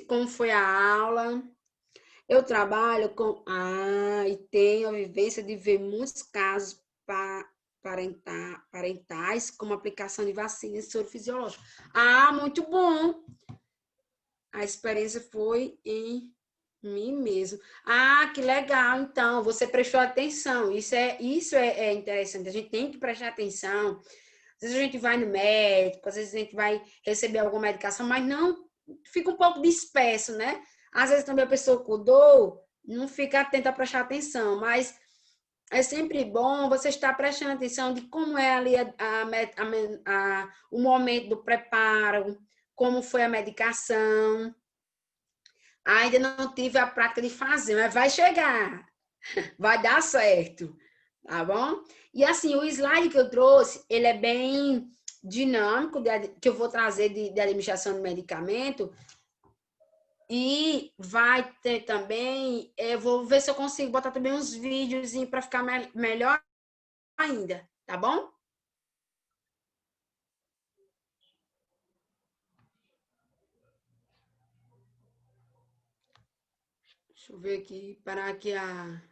como foi a aula. Eu trabalho com... e tenho a vivência de ver muitos casos parentais como aplicação de vacinas e soro fisiológico. Muito bom! A experiência foi em mim mesmo. Que legal! Então, você prestou atenção. Isso é interessante. A gente tem que prestar atenção. Às vezes a gente vai no médico, às vezes a gente vai receber alguma medicação, mas não fica um pouco disperso, né? Às vezes também a pessoa cuidou, não fica atenta a prestar atenção, mas é sempre bom você estar prestando atenção de como é ali o momento do preparo, como foi a medicação. Ainda não tive a prática de fazer, mas vai chegar, vai dar certo, tá bom? E assim, o slide que eu trouxe, ele é bem dinâmico, que eu vou trazer de administração de medicamento, e vai ter também, eu vou ver se eu consigo botar também uns vídeos para ficar melhor ainda, tá bom? Deixa eu ver aqui, parar aqui a...